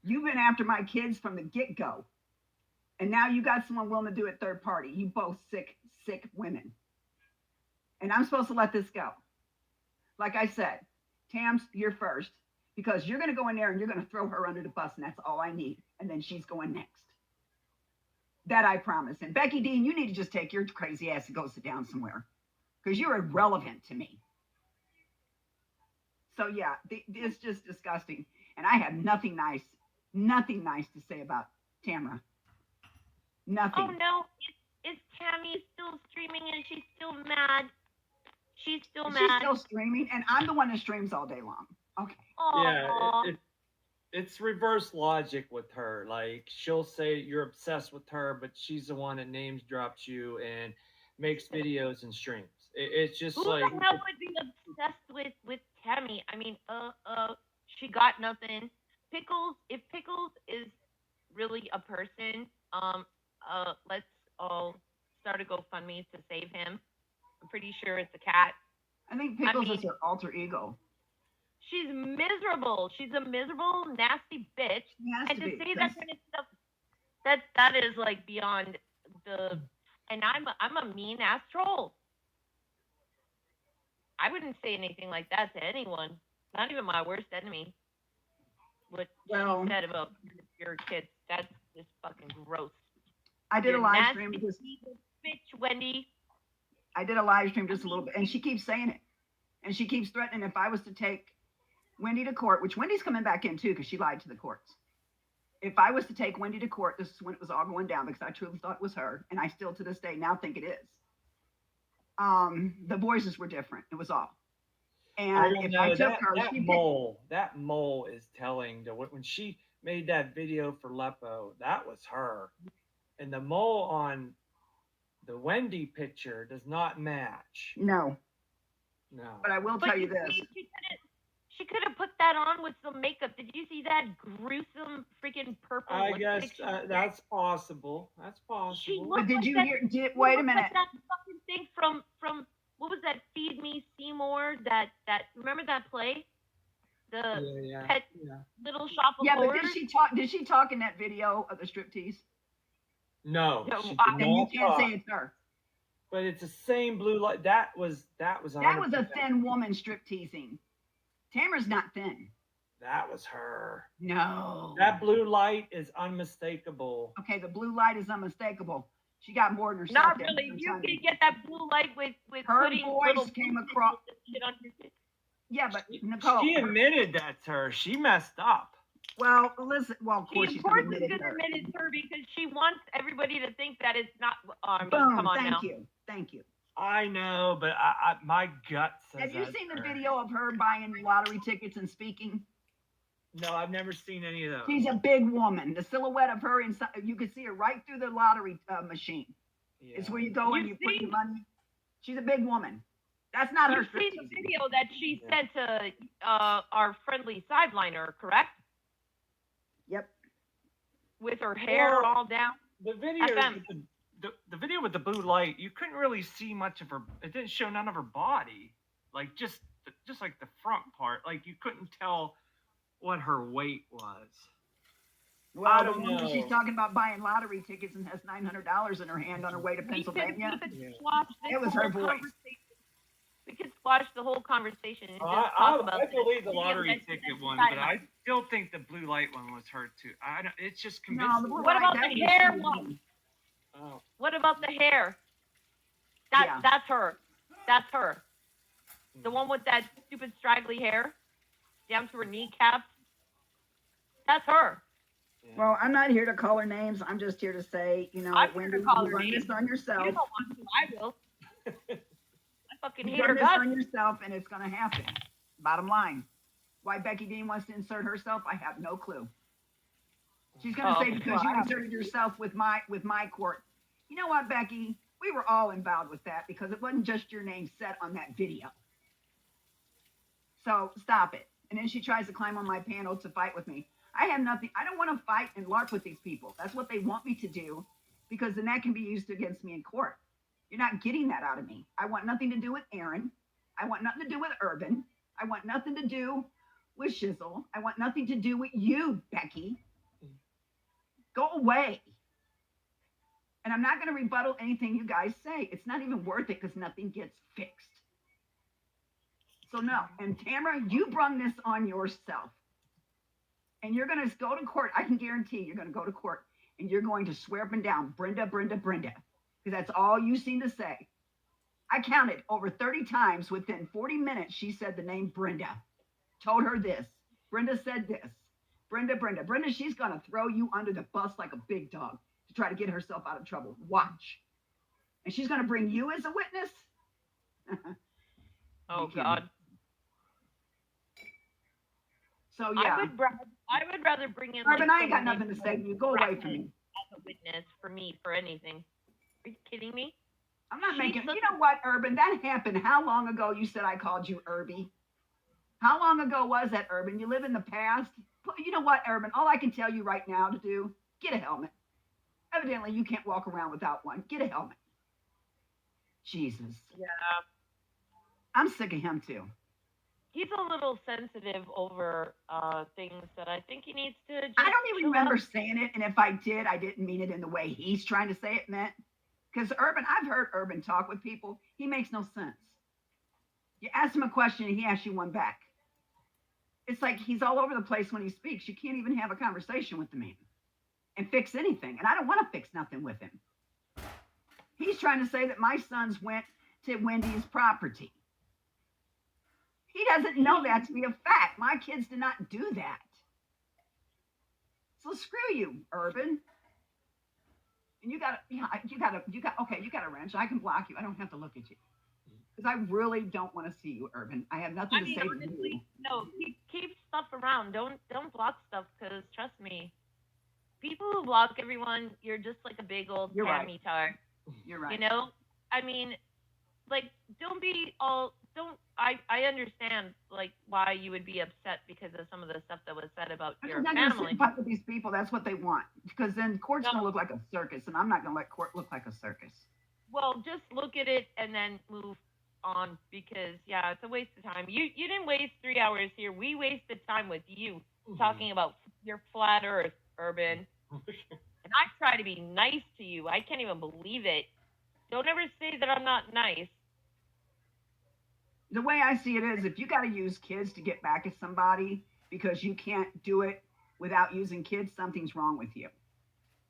You've been after my kids from the get-go, and now you got someone willing to do it third party. You both sick women, and I'm supposed to let this go. Like I said, Tams, you're first, because you're going to go in there and you're going to throw her under the bus, and that's all I need, and then she's going next. That I promise. And Becky Dean, you need to just take your crazy ass and go sit down somewhere, because you're irrelevant to me. So yeah, it's just disgusting. And I have nothing nice to say about Tamara. Nothing. Oh no, is Tammy still streaming and she's still mad? She's still mad. She's still streaming, and I'm the one that streams all day long. Okay. Aww. Yeah, it's reverse logic with her. Like, she'll say you're obsessed with her, but she's the one that names drops you and makes videos and streams. It's just Who like, the hell would be obsessed with Tammy? I mean, she got nothing. Pickles, if Pickles is really a person, let's all start a GoFundMe to save him. I'm pretty sure it's a cat. I think Pickles is her alter ego. She's miserable. She's a miserable, nasty bitch. And to say that kind of stuff, that is like beyond the. And I'm a mean ass troll. I wouldn't say anything like that to anyone, not even my worst enemy. What she said about your kids, Just fucking gross. I did You're a live nasty, stream because evil bitch, Wendy. I did a live stream just a little bit, and she keeps saying it, and she keeps threatening if I was to take Wendy to court, which Wendy's coming back in too because she lied to the courts. If I was to take Wendy to court, this is when it was all going down because I truly thought it was her, and I still to this day now think it is. The voices were different. It was all. I And don't if know. I took That, her, that she mole, that mole is telling. When she made that video for Lepo, that was her, and the mole on the Wendy picture does not match. no. No. But I will But tell you this. She could have put that on with some makeup. Did you see that gruesome freaking purple I lipstick? guess she wore? that's possible. That's She possible. looked But did like you that, hear? she Wait a looked minute. like that fucking thing from what was that? Feed Me Seymour. That remember that play? The Yeah. pet Little Shop of Yeah, but Horrors. did she talk? Did she talk in that video of the striptease? No, No, she did Then you not can't talk. say it's her. But it's the same blue light. That was That was a 100%. thin woman strip teasing. Tamara's not thin. That was her. No. That blue light is unmistakable. Okay, the blue light is unmistakable. She got more than herself. Not there. really. You can get that blue light with Her putting voice little came pieces across- of shit on your face. Yeah, but Nicole. She admitted that's her. She messed up. Well, listen. Well, of She course of she's course gonna is admit gonna it. admit it's her because she wants everybody to think that it's not. I mean, Boom. come on Thank now. you. Thank you. I know, but my gut says. Have you that's seen the her. video of her buying lottery tickets and speaking? No, I've never seen any of those. She's a big woman. The silhouette of her inside, you can see her right through the lottery machine. Yeah. It's where you go and You you put see? your money. She's a big woman. That's not her You see the striptease. video that she Yeah. sent to our friendly sideliner, correct? Yep. With her hair Well, all down. The video, FM. with the video with the blue light, you couldn't really see much of her. It didn't show none of her body, like just like the front part. Like you couldn't tell what her weight was. Well, I the don't woman she's know. talking about buying lottery tickets and has $900 in her hand on her way to Pennsylvania. We could Yeah. squash this It was her whole voice. conversation. We could squash the whole conversation and just I, talk about I believe the video lottery that she ticket sent to one, but I sideline. still think the blue light one was her too. I don't, it's just No, convincing. the blue What light, about that the was hair the one? Oh. What about the hair? Yeah. That's her. That's her. The one with that stupid straggly hair down to her kneecaps. That's her. Yeah. Well, I'm not here to call her names. I'm just here to say, I'm here Wendy, to call you her run names. this on yourself. You don't want to. I will. I fucking You hate her run this guts. on yourself, and it's going to happen. Bottom line. Why Becky Dean wants to insert herself, I have no clue. She's going to Oh, say because well, you I have- inserted yourself with my court. You know what, Becky? We were all involved with that because it wasn't just your name set on that video. So stop it. And then she tries to climb on my panel to fight with me. I have nothing. I don't want to fight and LARP with these people. That's what they want me to do because then that can be used against me in court. You're not getting that out of me. I want nothing to do with Aaron. I want nothing to do with Urban. I want nothing to do with Shizzle. I want nothing to do with you, Becky. Go away. And I'm not going to rebuttal anything you guys say. It's not even worth it because nothing gets fixed. So no. And Tamara, you brung this on yourself. And you're going to go to court. I can guarantee you're going to go to court and you're going to swear up and down, Brenda, Brenda, Brenda. Because that's all you seem to say. I counted over 30 times within 40 minutes. She said the name Brenda. Told her this. Brenda said this. Brenda, Brenda. Brenda, she's going to throw you under the bus like a big dog to try to get herself out of trouble. Watch. And she's going to bring you as a witness. Oh You kidding God. me? So yeah. I would rather bring in. Urban, like, I ain't got someone nothing to named say to you. Go away from me. as a witness for me for anything. Are you kidding me? I'm not She's making, such you know what, Urban? That happened. How long ago you said I called you Irby? How long ago was that, Urban? You live in the past? You know what, Urban? All I can tell you right now to do, get a helmet. Evidently, you can't walk around without one. Get a helmet. Jesus. Yeah. I'm sick of him, too. He's a little sensitive over things that I think he needs to. Just I don't even chill remember out. saying it, and if I did, I didn't mean it in the way he's trying to say it meant. Because Urban, I've heard Urban talk with people. He makes no sense. You ask him a question, and he asks you one back. It's like he's all over the place when he speaks. You can't even have a conversation with the man. and fix anything. And I don't want to fix nothing with him. He's trying to say that my sons went to Wendy's property. He doesn't know that to be a fact. My kids did not do that. So screw you, Urban. And you got a wrench. I can block you. I don't have to look at you. Because I really don't want to see you, Urban. I have nothing to say to you. Honestly, no, keep stuff around. Don't block stuff, because trust me, people who block everyone, you're just like a big old You're right. Tammy tar. You're right. You know? I mean, like, I understand, like, why you would be upset because of some of the stuff that was said about your I'm not going to family. sit fight with these people. That's what they want. Because then court's No. going to look like a circus, and I'm not going to let court look like a circus. Well, just look at it and then move on, because yeah, it's a waste of time. You didn't waste 3 hours here. We wasted time with you talking about your flat Earth, Urban. And I try to be nice to you. I can't even believe it. Don't ever say that I'm not nice. The way I see it is, if you got to use kids to get back at somebody because you can't do it without using kids, something's wrong with you.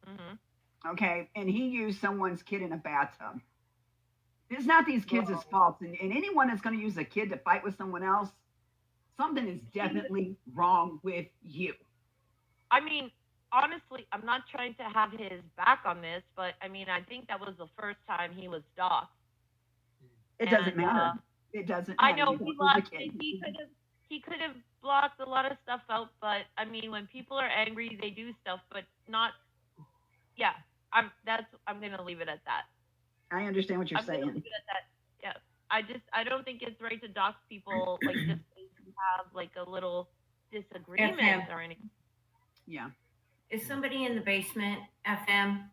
Mm-hmm. Okay? And he used someone's kid in a bathtub. It's not these kids' fault. And anyone that's going to use a kid to fight with someone else, something is definitely wrong with you. I mean, honestly, I'm not trying to have his back on this, but I mean, I think that was the first time he was doxxed. It doesn't matter. It doesn't matter. I know You he don't lost lose a kid. it. He could have blocked a lot of stuff out, but I mean, when people are angry, they do stuff, but not. Yeah, I'm gonna leave it at that. I understand what you're I'm gonna saying. leave it at that. Yeah, I don't think it's right to dox people like just because you have like a little disagreement FM. or anything. Yeah. Is somebody in the basement, FM?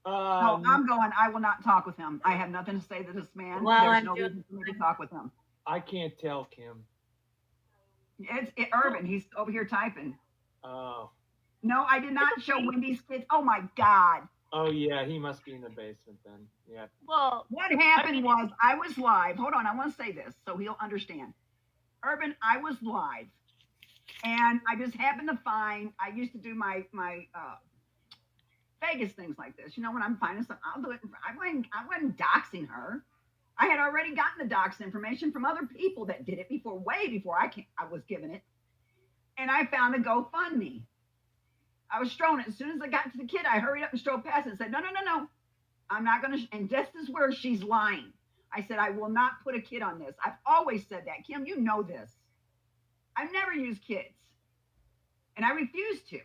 No, I'm going. I will not talk with him. I have nothing to say to this man. Well, There's I'm no just- reason for me to talk with him. I can't tell, Kim. It's Urban. He's over here typing. Oh. No, I did not show Wendy's kids. Oh my God. Oh yeah, he must be in the basement then. Yeah. Well, What happened was I was live. Hold on, I want to say this so he'll understand. Urban, I was live, and I just happened to find. I used to do my Vegas things like this. You know, when I'm finding something, I'll do it. I wasn't doxing her. I had already gotten the dox information from other people that did it way before I was given it, and I found a GoFundMe. I was strolling it. As soon as I got to the kid, I hurried up and strode past it and said, no. I'm not going to. And this is where she's lying. I said, I will not put a kid on this. I've always said that. Kim, you know this. I've never used kids. And I refused to.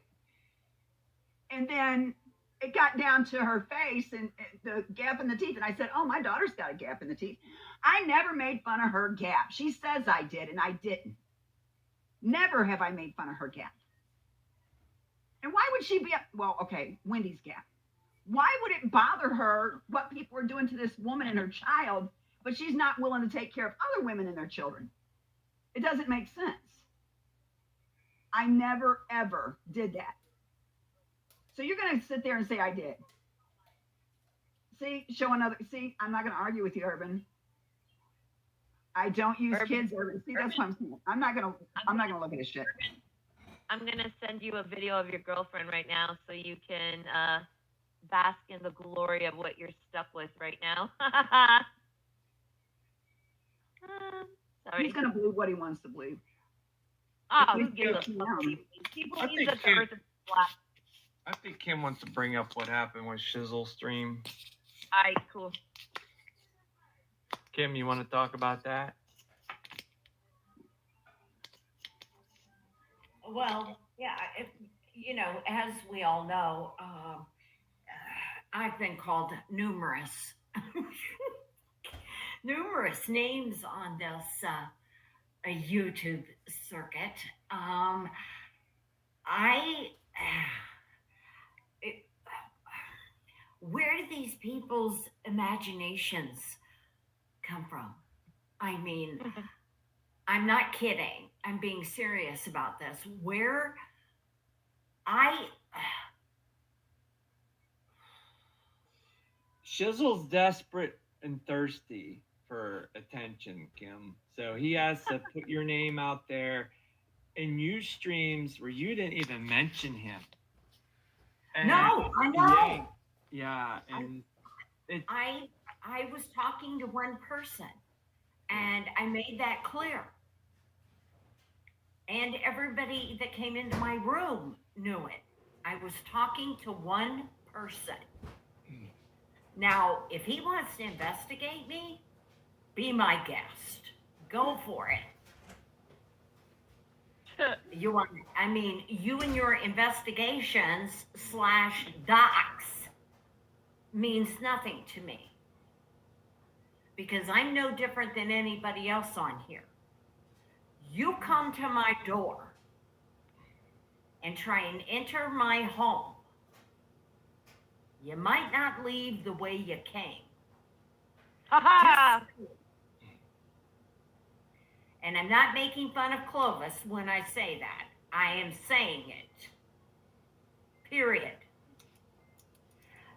And then it got down to her face and the gap in the teeth. And I said, oh, my daughter's got a gap in the teeth. I never made fun of her gap. She says I did, and I didn't. Never have I made fun of her gap. And why would she be Wendy's gap? Why would it bother her what people are doing to this woman and her child, but she's not willing to take care of other women and their children? It doesn't make sense. I never, ever did that. So you're going to sit there and say I did. See, I'm not going to argue with you, Urban. I don't use kids, Urban. See, that's what I'm saying. I'm not going to look at his shit. I'm gonna send you a video of your girlfriend right now so you can bask in the glory of what you're stuck with right now. Sorry. He's gonna believe what he wants to believe. Oh, He's who gives a joking fuck? around. People I use think that the earth is flat. I think Kim wants to bring up what happened with Shizzle stream. Alright, cool. Kim, you want to talk about that? Well, yeah, as we all know, I've been called numerous names on this YouTube circuit. Where do these people's imaginations come from? I mean, I'm not kidding. I'm being serious about this. Shizzle's desperate and thirsty for attention, Kim. So he has to put your name out there and use streams where you didn't even mention him. And No, I know. yank. Yeah, and it's I was talking to one person, and I made that clear. And everybody that came into my room knew it. I was talking to one person. Now, if he wants to investigate me, be my guest. Go for it. You and your investigations / docs means nothing to me. Because I'm no different than anybody else on here. You come to my door and try and enter my home. You might not leave the way you came. Haha. And I'm not making fun of Clovis when I say that. I am saying it. Period.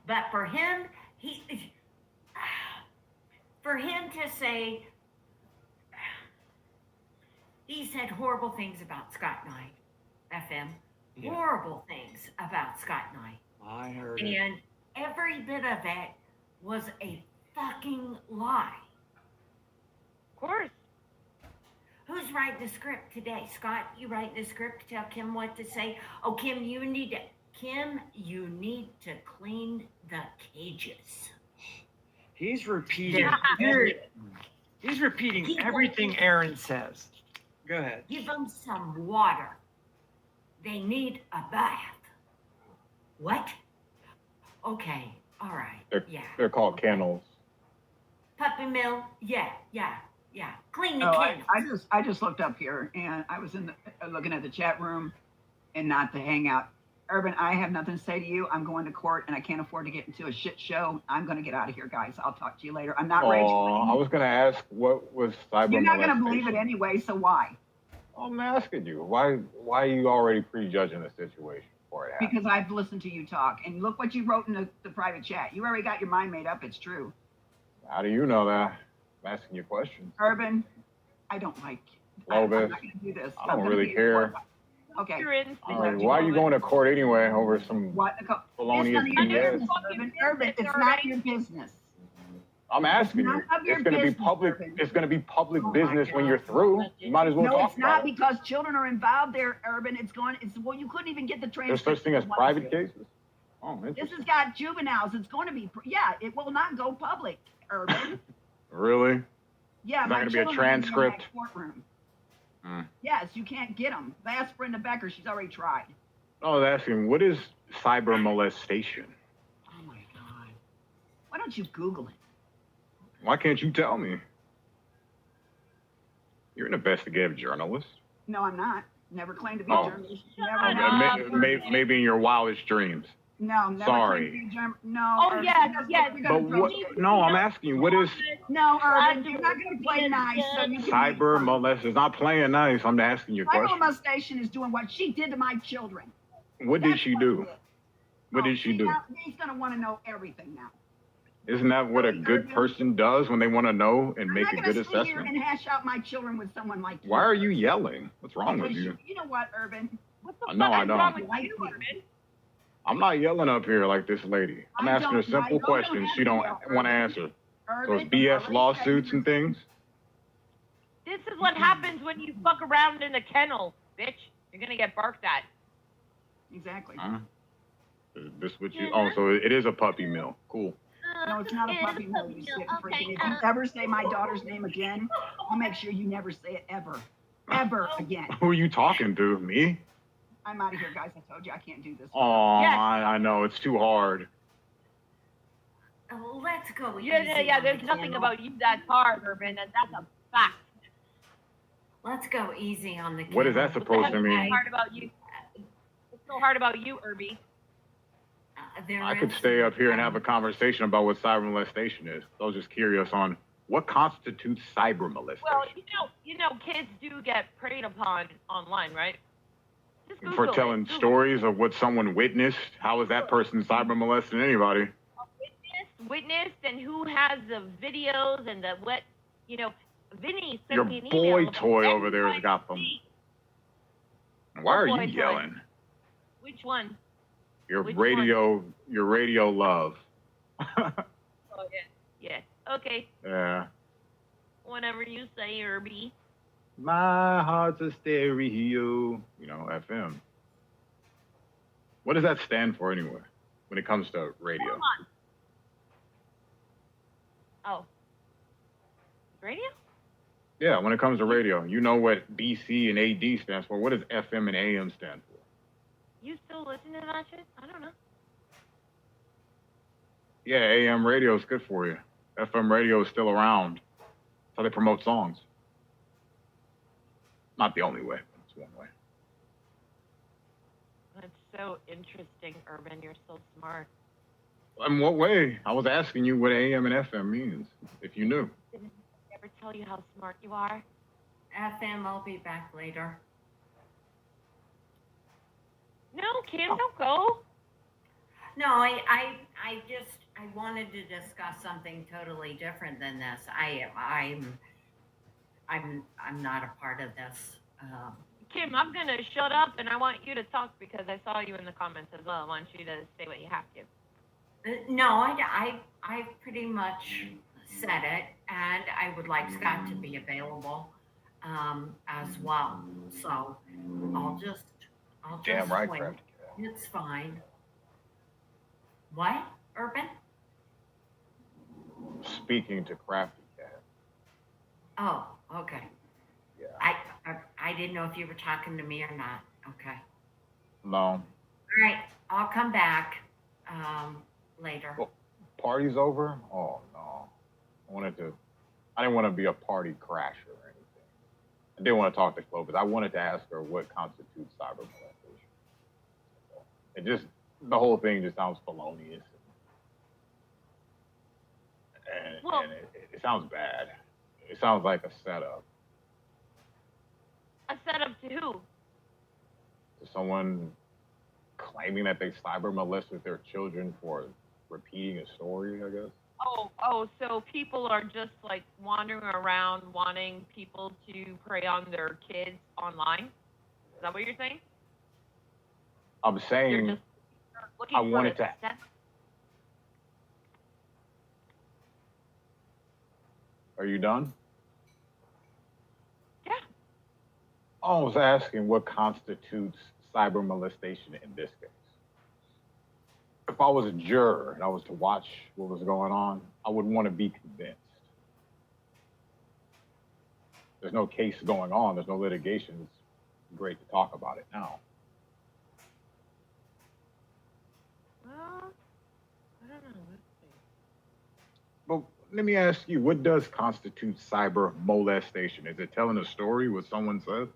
But for him, to say, he said horrible things about Scott and I, FM. Yeah. Horrible things about Scott and I. I heard it. And every bit of it was a fucking lie. Of course. Who's writing the script today? Scott, you writing the script to tell Kim what to say? Oh, Kim, you need to clean the cages. He's repeating. They're He's repeating He everything wants- Aaron says. Go ahead. Give them some water. They need a bath. What? Okay, all right. They're called kennels. PuppyMill, yeah. Clean the Oh, kennels. I just looked up here and I was looking at the chat room and not the hangout. Urban, I have nothing to say to you. I'm going to court and I can't afford to get into a shit show. I'm going to get out of here, guys. I'll talk to you later. I'm not raging. I was going to ask, what was cyber You're not going to molestation? believe it anyway, so why? I'm asking you. Why are you already prejudging the situation before it happens? Because I've listened to you talk. And look what you wrote in the private chat. You already got your mind made up. It's true. How do you know that? I'm asking you questions. Urban, I don't like you. I'm Clovis, not going to do this. I don't I'm gonna really be- care. Okay. You're in. Why are you going to court anyway over some What? It's felonious none of your BS? business, Urban. Urban, it's All not right. your business. I'm asking None you. of your It's going to be business, public. Urban. It's going to be public Oh my business when God. you're through. You might as well No, talk it's not about it. because children are involved there, Urban. Well, you couldn't even get the There's transcript. such thing as if you private wanted to. cases. Oh, This interesting. has got juveniles. It's going to be, it will not go public, Urban. Really? Yeah, It's not my gonna be a children are in that transcript? courtroom. Hmm. Yes, you can't get them. Ask Brenda Becker. She's already tried. I was asking, what is cyber molestation? Oh my God. Why don't you Google it? Why can't you tell me? You're an investigative journalist. No, I'm not. Never claimed to be Oh. a journalist. Shut Never. up. Maybe in your wildest dreams. No, never Sorry. claimed to be a journalist. No. Oh, Urban, yes, that's yes. what we're gonna But throw what? shit. No, I'm asking you, what is No, Urban, you're not going to play nice. So you can make cyber fun. molestation? It's not playing nice. I'm asking you a Cyber question. molestation is doing what she did to my children. What did That's she what do? it is. What Oh, did she see, do? now he's going to want to know everything now. Isn't that what a good person does when they want to know and I'm make not a going good to sit here assessment? and hash out my children with someone like you. Why are you yelling? What's wrong with Because you? you know what, Urban? What the No, fuck I is don't. wrong with Like you, me. Urban? I'm not yelling up here like this lady. I'm I asking her don't- I simple don't questions have she to don't yell, want to Urban. answer. So Urban, it's BS already lawsuits said- and things. This is what happens when you fuck around in a kennel, bitch. You're gonna get barked at. Exactly. Huh? Is this what you? Oh, so it is a puppy mill. Cool. No, it's not a puppy mill, you sick freaking. If you ever say my daughter's name again, I'll make sure you never say it ever. Ever again. Who are you talking to? Me? I'm out of here, guys. I told you I can't do this. Oh, Yes. I know it's too hard. Let's go easy. Yeah. on There's the nothing kennel. about you that's hard, Urban, and that's a fact. Let's go easy on the What is that kennel. supposed to What's mean? so hard about you? What's so hard about you, Irby? There I could is- stay up here and have a conversation about what cyber molestation is. I was just curious on what constitutes cyber molestation. Well, you know, kids do get preyed upon online, right? Just For Google telling it. Google stories of what someone witnessed, how is that person cyber molesting anybody? witnessed and who has the videos and the what, Vinny sent Your me an boy email. toy over there has got them. Why are Boy you toy. yelling? Which one? Your Which radio love. Oh, yeah. Okay. Yeah. Whenever you say, Herbie. My heart's a stereo. FM. What does that stand for anyway? When it comes to radio. Oh. Radio? Yeah, when it comes to radio, you know what BC and AD stands for. What does FM and AM stand for? You still listen to that shit? I don't know. Yeah, AM radio is good for you. FM radio is still around. That's how they promote songs. Not the only way, but it's one way. That's so interesting, Urban. You're so smart. In what way? I was asking you what AM and FM means, if you knew. Didn't I ever tell you how smart you are? FM, I'll be back later. No, Kim, don't go. No, I wanted to discuss something totally different than this. I'm not a part of this. Kim, I'm gonna shut up and I want you to talk because I saw you in the comments as well. I want you to say what you have to. No, I pretty much said it, and I would like Scott to be available as well. So I'll just Damn right, wait. Crafty Cat. It's fine. What, Urban? Speaking to Crafty Cat. Oh, okay. Yeah. I didn't know if you were talking to me or not. Okay. No. All right, I'll come back later. Well, party's over? Oh, no. I didn't want to be a party crasher or anything. I didn't want to talk to Clovis. I wanted to ask her what constitutes cyber molestation. The whole thing just sounds felonious. And it sounds bad. It sounds like a setup. A setup to who? To someone claiming that they cyber molested their children for repeating a story, I guess. Oh, so people are just like wandering around wanting people to prey on their kids online? Is that what you're saying? I'm saying You're just looking I for wanted a to. setup? Are you done? Yeah. I was asking what constitutes cyber molestation in this case. If I was a juror and I was to watch what was going on, I would want to be convinced. There's no case going on. There's no litigation. It's great to talk about it now. Well, I don't know. Let's see. But let me ask you, what does constitute cyber molestation? Is it telling a story what someone said?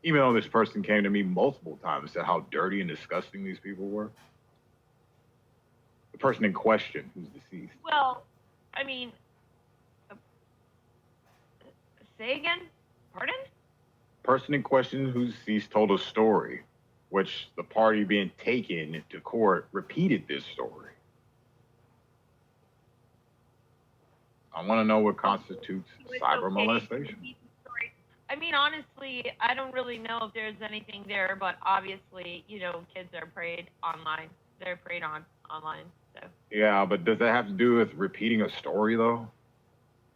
Even though this person came to me multiple times and said how dirty and disgusting these people were. The person in question who's deceased. Well, I mean, say again? Pardon? Person in question who's deceased told a story, which the party being taken to court repeated this story. I want to know what constitutes It's cyber okay to molestation. repeat the story. I mean, honestly, I don't really know if there's anything there, but obviously, kids are preyed online. They're preyed on online. So. Yeah, but does that have to do with repeating a story, though?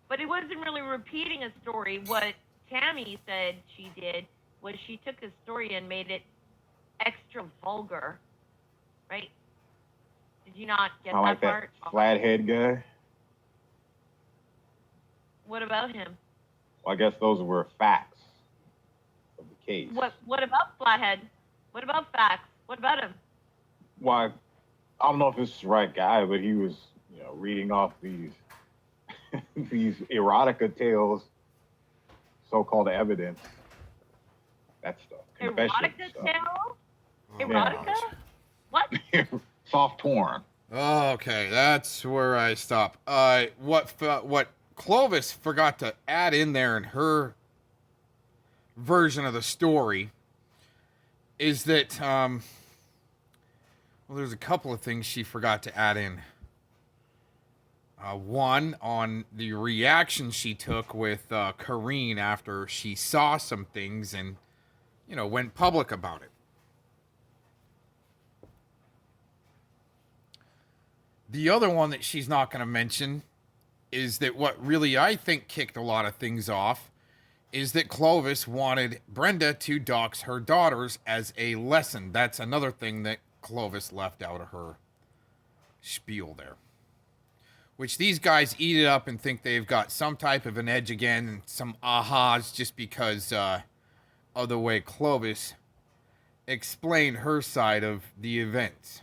But it wasn't really repeating a story. What Tammy said she did was she took a story and made it extra vulgar, right? Did you not get I that like part? that flathead guy. What about him? Well, I guess those were facts of the case. What about Flathead? What about facts? What about him? Why? I don't know if it's the right guy, but he was, reading off these these erotica tales, so-called evidence, that stuff, confession Erotica stuff. tale? Oh, Erotica? gosh. What? Soft porn. Okay, that's where I stop. What Clovis forgot to add in there in her version of the story is that, well, there's a couple of things she forgot to add in. One, on the reaction she took with Kareen after she saw some things and, went public about it. The other one that she's not going to mention is that what really I think kicked a lot of things off is that Clovis wanted Brenda to dox her daughters as a lesson. That's another thing that Clovis left out of her spiel there. Which these guys eat it up and think they've got some type of an edge again and some ahas just because of the way Clovis explained her side of the events.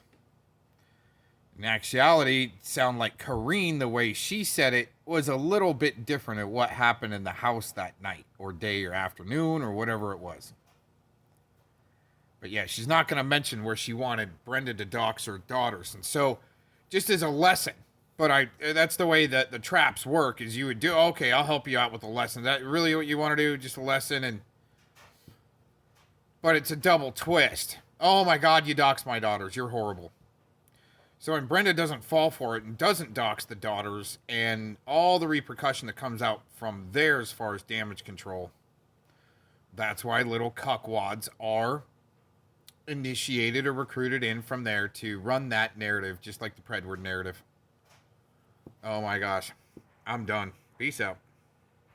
In actuality, it sounded like Kareen, the way she said it, was a little bit different at what happened in the house that night, or day, or afternoon, or whatever it was. But yeah, she's not going to mention where she wanted Brenda to dox her daughters. And so, just as a lesson, but that's the way that the traps work, is you would do, okay, I'll help you out with a lesson. Is that really what you want to do? Just a lesson? But it's a double twist. Oh my God, you doxed my daughters. You're horrible. So when Brenda doesn't fall for it and doesn't dox the daughters and all the repercussion that comes out from there as far as damage control, that's why little cuckwads are initiated or recruited in from there to run that narrative, just like the Predward narrative. Oh my gosh. I'm done. Peace out.